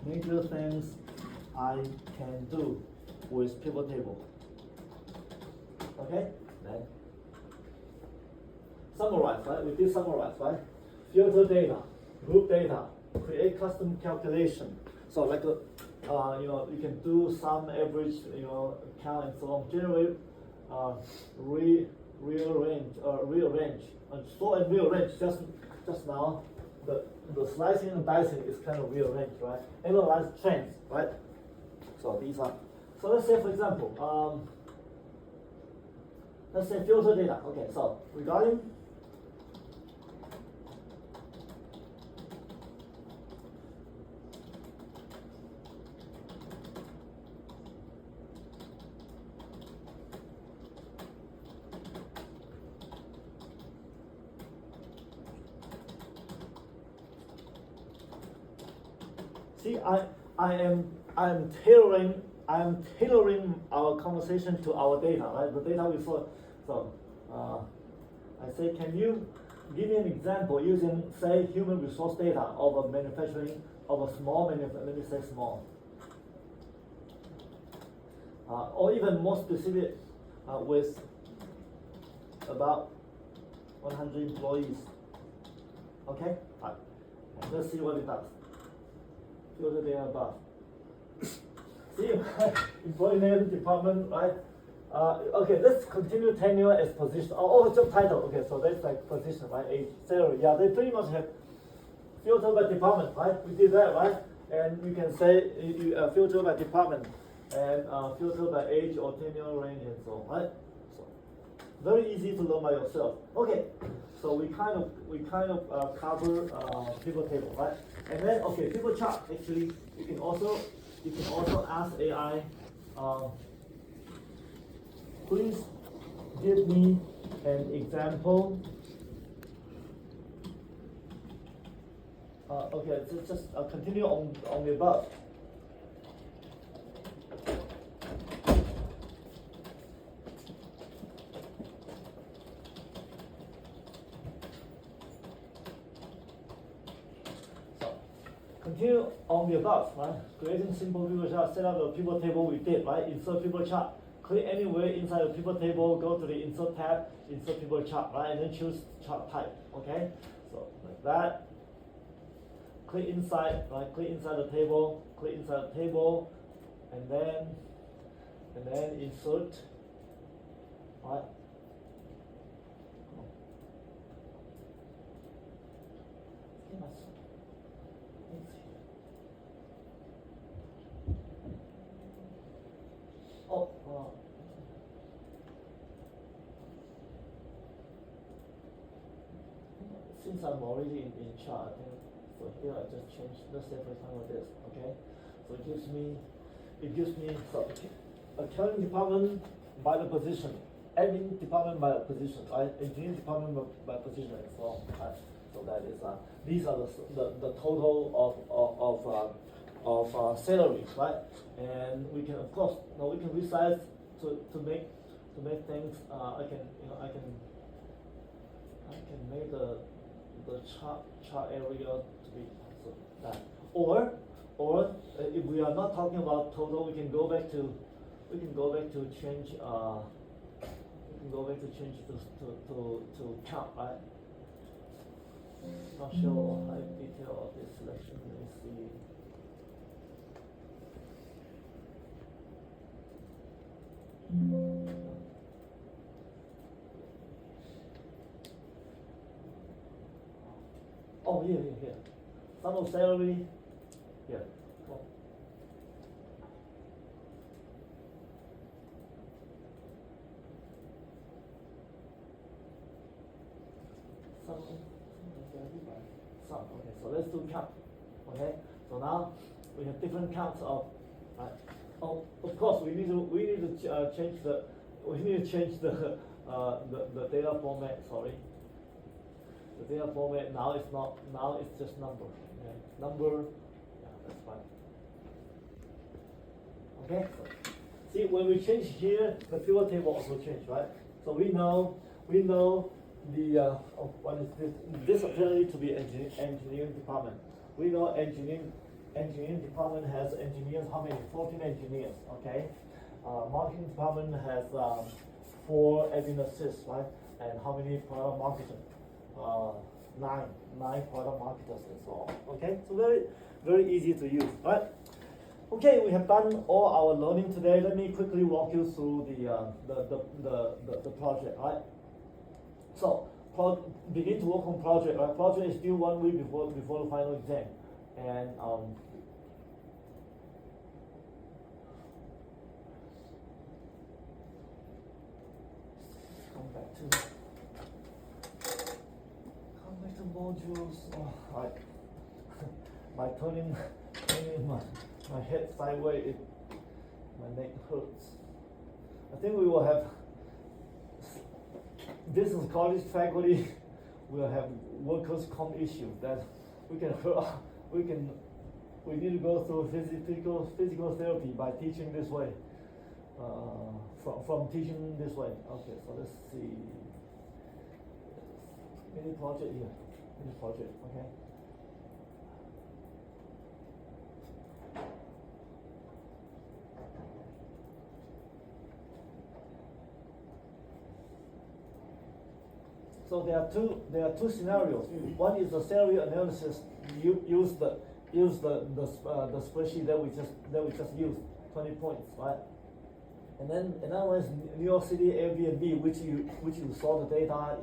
major things I can do with pivot table. Okay? Then summarize, right? We did summarize, right? Filter data, group data, create custom calculation. So like you can do some average, count and so on. Generate, rearrange, and sort and rearrange. Just now, the slicing and dicing is kind of rearranged, right? Analyze trends, right? So these are. So let's say, for example, let's say filter data. Okay, so regarding see, I am tailoring our conversation to our data, right? The data we saw. So I say, can you give me an example using, say, human resource data of a manufacturing of a small let me say small, or even more specific, with about 100 employees. Okay, right. And let's see what it does. Filter data above. See, employee name, department, right? Okay, let's continue tenure as position. Oh, job title. Okay, so that's like position, right? Age, salary. Yeah, they pretty much have filter by department, right? We did that, right? And you can say filter by department and filter by age or tenure range and so on, right? So very easy to learn by yourself. Okay, so we kind of cover pivot table, right? And then okay, pivot chart. Actually, you can also ask AI. Please give me an example. Okay, just continue on the above. So, continue on the above, right? Creating simple pivot chart, set up the pivot table we did, right? Insert pivot chart. Click anywhere inside the pivot table, go to the insert tab, insert pivot chart, right? And then choose chart type, okay? So like that. Click inside, right? Click inside the table, and then insert, right? Since I'm already in chart, so here I just change, let's say for example this, okay? So it gives me so accounting department by the position, admin department by the position, right? Engineering department by position and so on, right? So that is these are the total of salaries, right? And we can of course now we can resize to make things. I can make the chart area to be so that, or if we are not talking about total, we can go back to change to count, right? Not sure how detail of this selection. Let me see. Oh, here. Sum of salary, here. Oh. Sum, okay, so let's do count. Okay, so now we have different counts of, oh, of course we need to change the data format, sorry. The data format now it's just number. Okay? Number, yeah, that's fine. Okay, so see when we change here, the pivot table also change, right? So we know the what is this? This apparently to be engineering department. We know engineering department has engineers. How many? 14 engineers. Okay. Marketing department has 4 admin assists, right? And how many product marketers? 9 product marketers and so on. Okay, so very easy to use, right? Okay, we have done all our learning today. Let me quickly walk you through the project, right? So, begin to work on project, right? Project is due 1 week before the final exam. And come back to modules. Oh, right. By turning my head sideways, my neck hurts. I think we will have business college faculty will have workers' comp issue that we need to go through physical therapy by teaching this way. From teaching this way. Okay, so let's see. Mini project here. Mini project, okay. So there are two scenarios. One is the salary analysis. Use the spreadsheet that we just used, 20 points, right? And then another one is New York City Airbnb, which you saw the data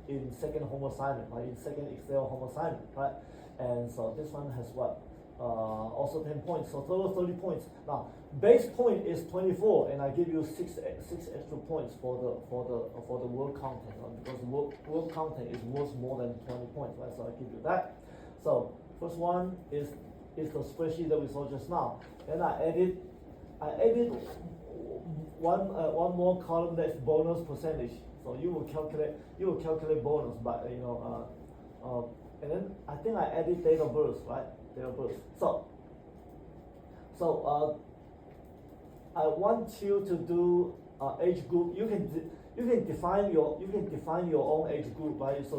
in second home assignment, right? In second Excel home assignment, right? And so this one has what? Also 10 points, so total 30 points. Now, base point is 24, and I give you six extra points for the work content, right? Because work content is worth more than 20 points, right? So I give you that. So first one is the spreadsheet that we saw just now. Then I added one more column that's bonus percentage. So you will calculate bonus, but and then I think I added date of birth, right? Date of birth. So I want you to do age group. You can define your own age group, right? So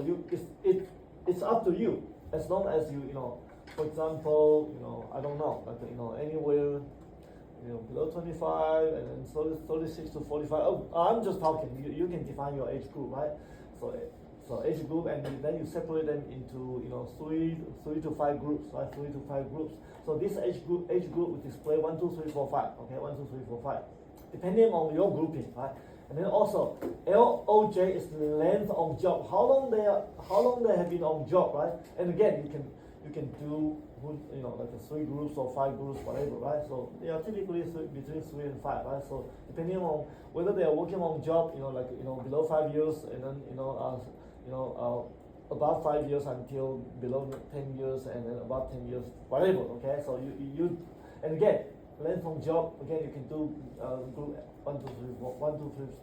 it's up to you, as long as for example, I don't know, like anywhere below 25 and then 36 to 45. Oh, I'm just talking. You can define your age group, right? So age group, and then you separate them into three to five groups, right? 3 to 5 groups. So this age group will display 1, 2, 3, 4, 5. Okay, 1, 2, 3, 4, 5, depending on your grouping, right? And then also LOJ is the length of job, how long they have been on job, right? And again, you can do like 3 groups or 5 groups, whatever, right? So they are typically between 3 and 5, right? So depending on whether they are working on job, below 5 years, and then above 5 years until below 10 years, and then above 10 years, whatever. Okay, so you and again, length of job, again, you can do group 1, 2,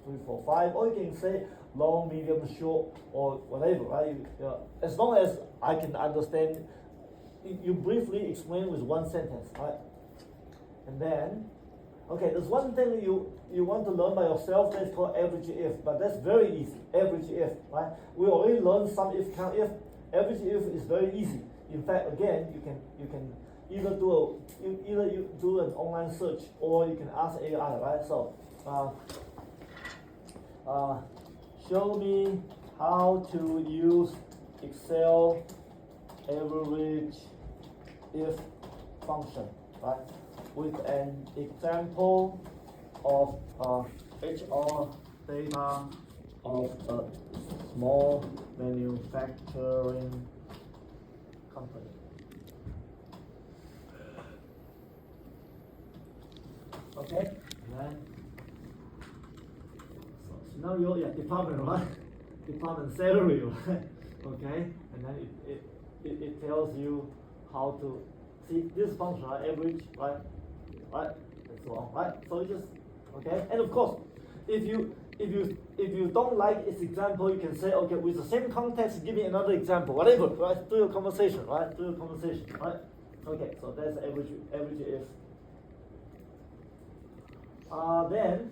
3, 4, 5, or you can say long, medium, short, or whatever, right? As long as I can understand. You briefly explain with one sentence, right? And then, okay, there's one thing you want to learn by yourself. That's called average if, but that's very easy. Average if, right? We already learned some if, count if. Average if is very easy. In fact, again, you can either you do an online search, or you can ask AI, right? So, show me how to use Excel average if function, right? With an example of HR data of a small manufacturing company. Okay, and then so scenario, department, right? Department salary, right? Okay, and then it tells you how to see this function, right? Average, right, and so on, right? So you just and of course, if you don't like its example, you can say, okay, with the same context, give me another example, whatever, right? Do your conversation, right? Okay, so that's average if. Then,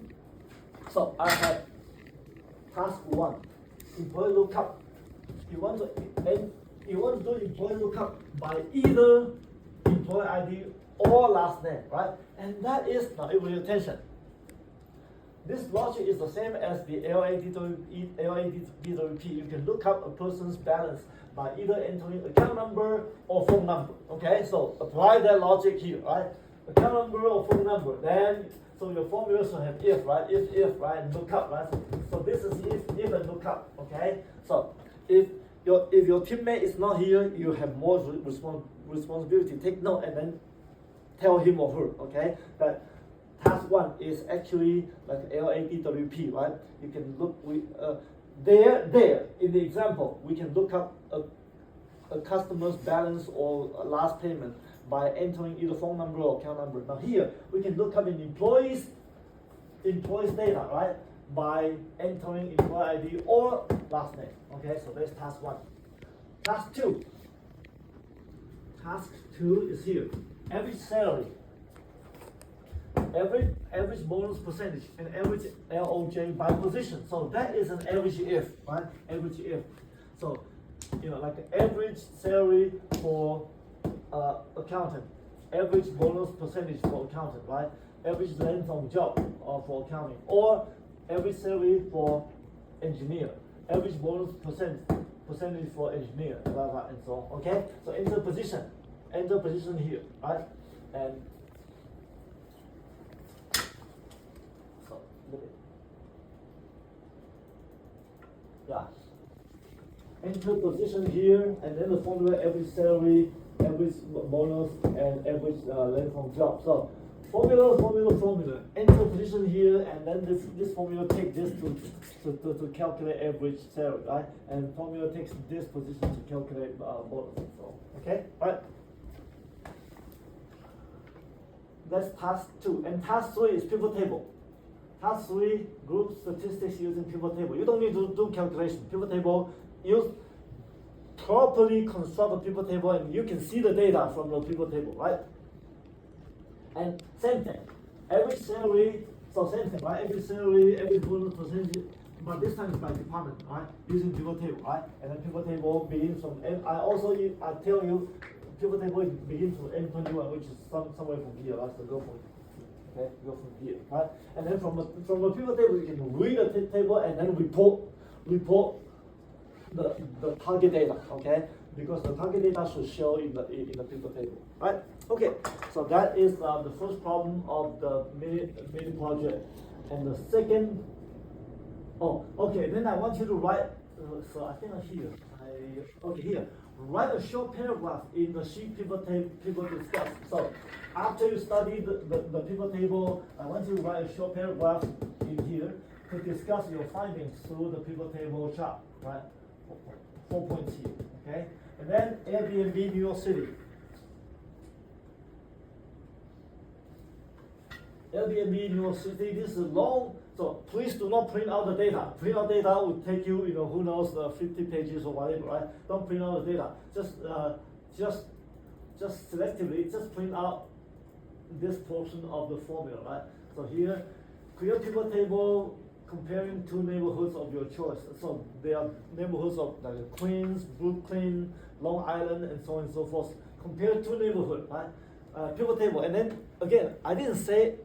so I have task 1, employee lookup. You want to do employee lookup by either employee ID or last name, right? And that is, now it will attention. This logic is the same as the LADWP. You can look up a person's balance by either entering account number or phone number. Okay, so apply that logic here, right? account number or phone number. Then, so your formula should have if, right? If, right? And lookup, right? So this is if and lookup, okay? So if your teammate is not here, you have more responsibility. Take note and then tell him or her, okay? That task 1 is actually like LADWP, right? You can look there in the example, we can look up a customer's balance or a last payment by entering either phone number or account number. Now here, we can look up an employee's data, right? By entering employee ID or last name. Okay, so that's task 1. Task 2. Task 2 is here. Average salary, average bonus percentage, and average LOJ by position. So that is an average if, right? Average if. So, like average salary for accountant, average bonus percentage for accountant, right? Average length of job for accounting, or average salary for engineer, average bonus percentage for engineer, blah, blah, and so on. Okay, so enter position here, right? And so look at, yeah. Enter position here, and then the formula average salary, average bonus, and average length of job. So formula. Enter position here, and then this formula take this to calculate average salary, right? And formula takes this position to calculate bonus. So okay, right? That's task 2, and task 3 is pivot table. Task 3, group statistics using pivot table. You don't need to do calculation. Pivot table, use properly construct a pivot table, and you can see the data from the pivot table, right? And same thing, average salary, so same thing, right? Average salary, average bonus percentage, but this time it's by department, right? Using pivot table, right? And then pivot table begins from, and I tell you, pivot table begins from M21, which is somewhere from here, right? So go from here, right? And then from a pivot table, you can read the table and then report the target data, okay? Because the target data should show in the pivot table, right? Okay, so that is the first problem of the mini project, and the second. Oh, okay. Then I want you to write. So I think here. Here. Write a short paragraph in the sheet pivot discuss. So after you study the pivot table, I want you to write a short paragraph in here to discuss your findings through the pivot table chart, right? 4 points here, okay? And then Airbnb New York City. Airbnb New York City, this is long, so please do not print out the data. Print out data would take you, who knows, 50 pages or whatever, right? Don't print out the data. Just selectively, just print out this portion of the formula, right? So here, create pivot table comparing two neighborhoods of your choice. So they are neighborhoods of like Queens, Brooklyn, Long Island, and so on and so forth. Compare two neighborhoods, right? Pivot table, and then again, I didn't say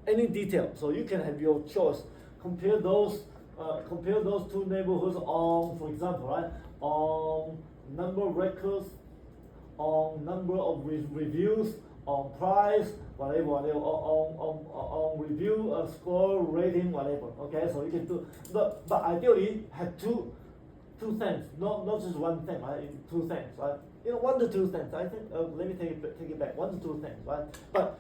any detail, so you can have your choice. Compare those two neighborhoods on, for example, right, on number of records, on number of reviews, on price, whatever, on review, score, rating, whatever. Okay, so you can do, but ideally have two things, not just one thing, right? Two things, right? 1 to 2 things. I think. Let me take it back. 1 to 2 things, right? But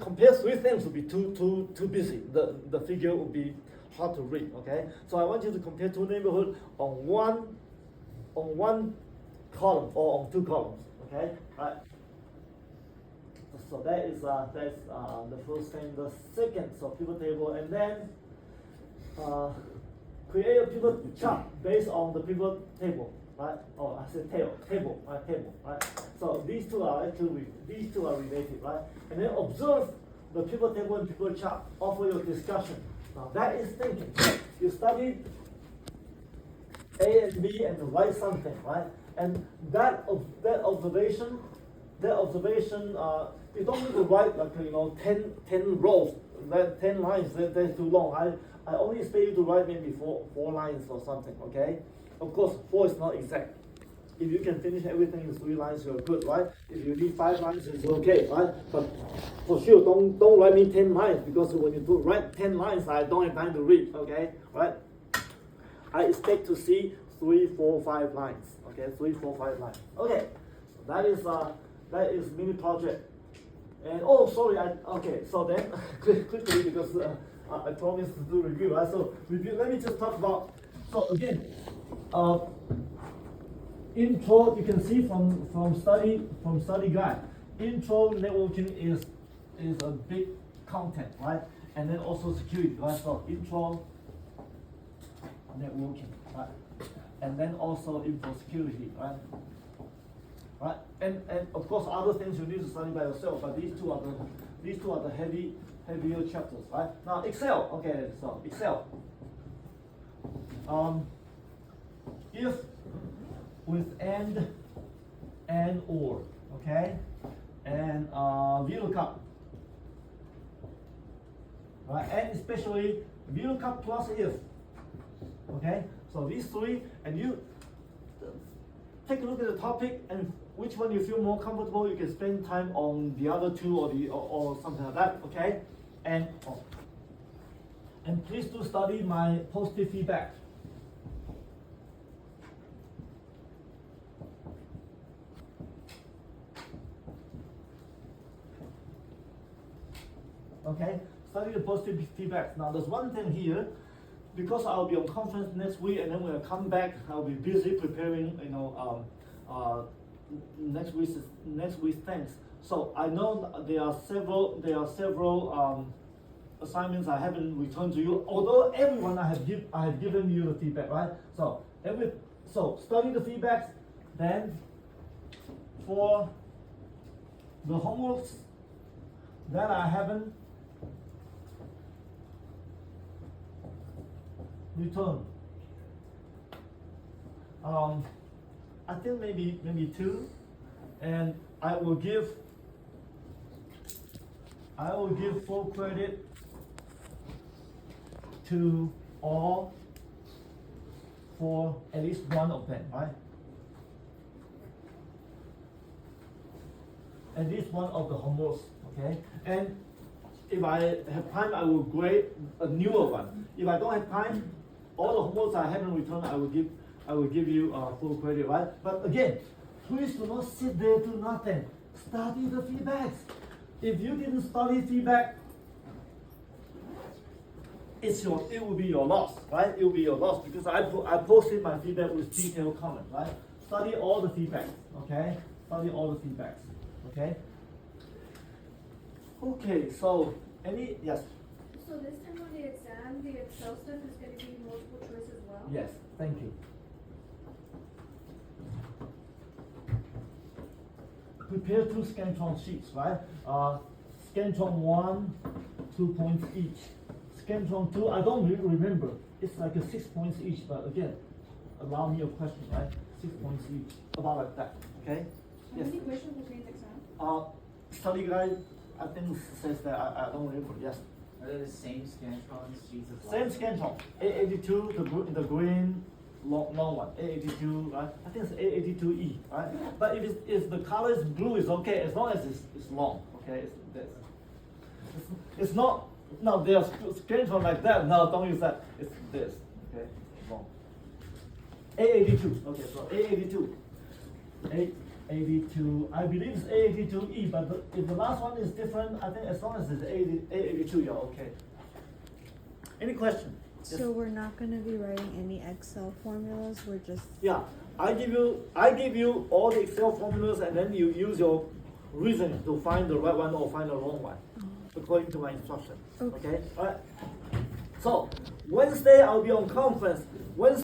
compare 3 things would be too busy. The figure would be hard to read. Okay, so I want you to compare two neighborhoods on one column or on 2 columns. Okay, right? So that's the first thing. The second, so pivot table, and then create a pivot chart based on the pivot table, right? Oh, I said table, right? So these two are related, right? And then observe the pivot table and pivot chart. Offer your discussion. Now that is thinking. You study A and B and write something, right? And that observation, you don't need to write like 10 rows, 10 lines. That's too long. I only expect you to write maybe four lines or something. Okay, of course 4 is not exact. if you can finish everything in 3 lines, you're good, right? If you need 5 lines, it's okay, right? But for sure, don't write me 10 lines, because when you write 10 lines, I don't have time to read, okay? Right? I expect to see 3, 4, 5 lines, okay? 3, 4, 5 lines. Okay, that is mini project. And oh, sorry, so then quickly, because I promised to do review, right? So review. Let me just talk about. So again, intro. You can see from study guide. Intro networking is a big content, right? And then also security, right? So intro networking, right? And then also info security, right? Right? And of course other things you need to study by yourself, but these two are the heavier chapters, right? Now Excel, okay, so Excel. If with and or, okay, and VLOOKUP, right? And especially VLOOKUP plus if, okay. So these three, and you take a look at the topic and which one you feel more comfortable. You can spend time on the other two or something like that, okay? And please do study my positive feedback. Okay, study the positive feedback. Now there's one thing here, because I'll be on conference next week, and then when I come back, I'll be busy preparing, next week's things. So I know there are several assignments I haven't returned to you. Although everyone I have given you the feedback, right? So study the feedbacks. Then for the homeworks that I haven't returned, I think maybe 2, and I will give full credit to all for at least one of them, right? At least one of the homeworks, okay? And if I have time, I will grade a newer one. If I don't have time, all the homeworks I haven't returned, I will give you full credit, right? But again, please do not sit there, do nothing. Study the feedbacks. If you didn't study feedback, it will be your loss, right? It will be your loss, because I posted my feedback with detailed comment, right? Study all the feedbacks, okay? Study all the feedbacks, okay? Okay, so yes? So this time on the exam, the Excel stuff is going to be multiple choice as well? Yes, thank you. Prepare 2 Scantron sheets, right? Scantron 1, 2 points each. Scantron 2, I don't really remember. It's like 6 points each, but again, allow me a question, right? 6 points each, about like that, okay? How many questions will be in the exam? Study guide, I think says that, I don't remember, yes. Are they the same Scantron sheets as Same last? Scantron, A82, the green, long one, A82, right? I think it's A82E, right? But if the color is blue, it's okay, as long as it's long, okay? It's not, no, there's Scantron like that, no, don't use that, it's this, okay? Long. A82, okay, so A82. A82, I believe it's A82E, but if the last one is different, I think as long as it's A82, you're okay. Any question? Yes. So we're not gonna be writing any Excel formulas, we're just. Yeah, I give you all the Excel formulas, and then you use your reasoning to find the right one or find the wrong one, according to my instruction. Okay. Okay? All right. So Wednesday I'll be on conference. Wednesday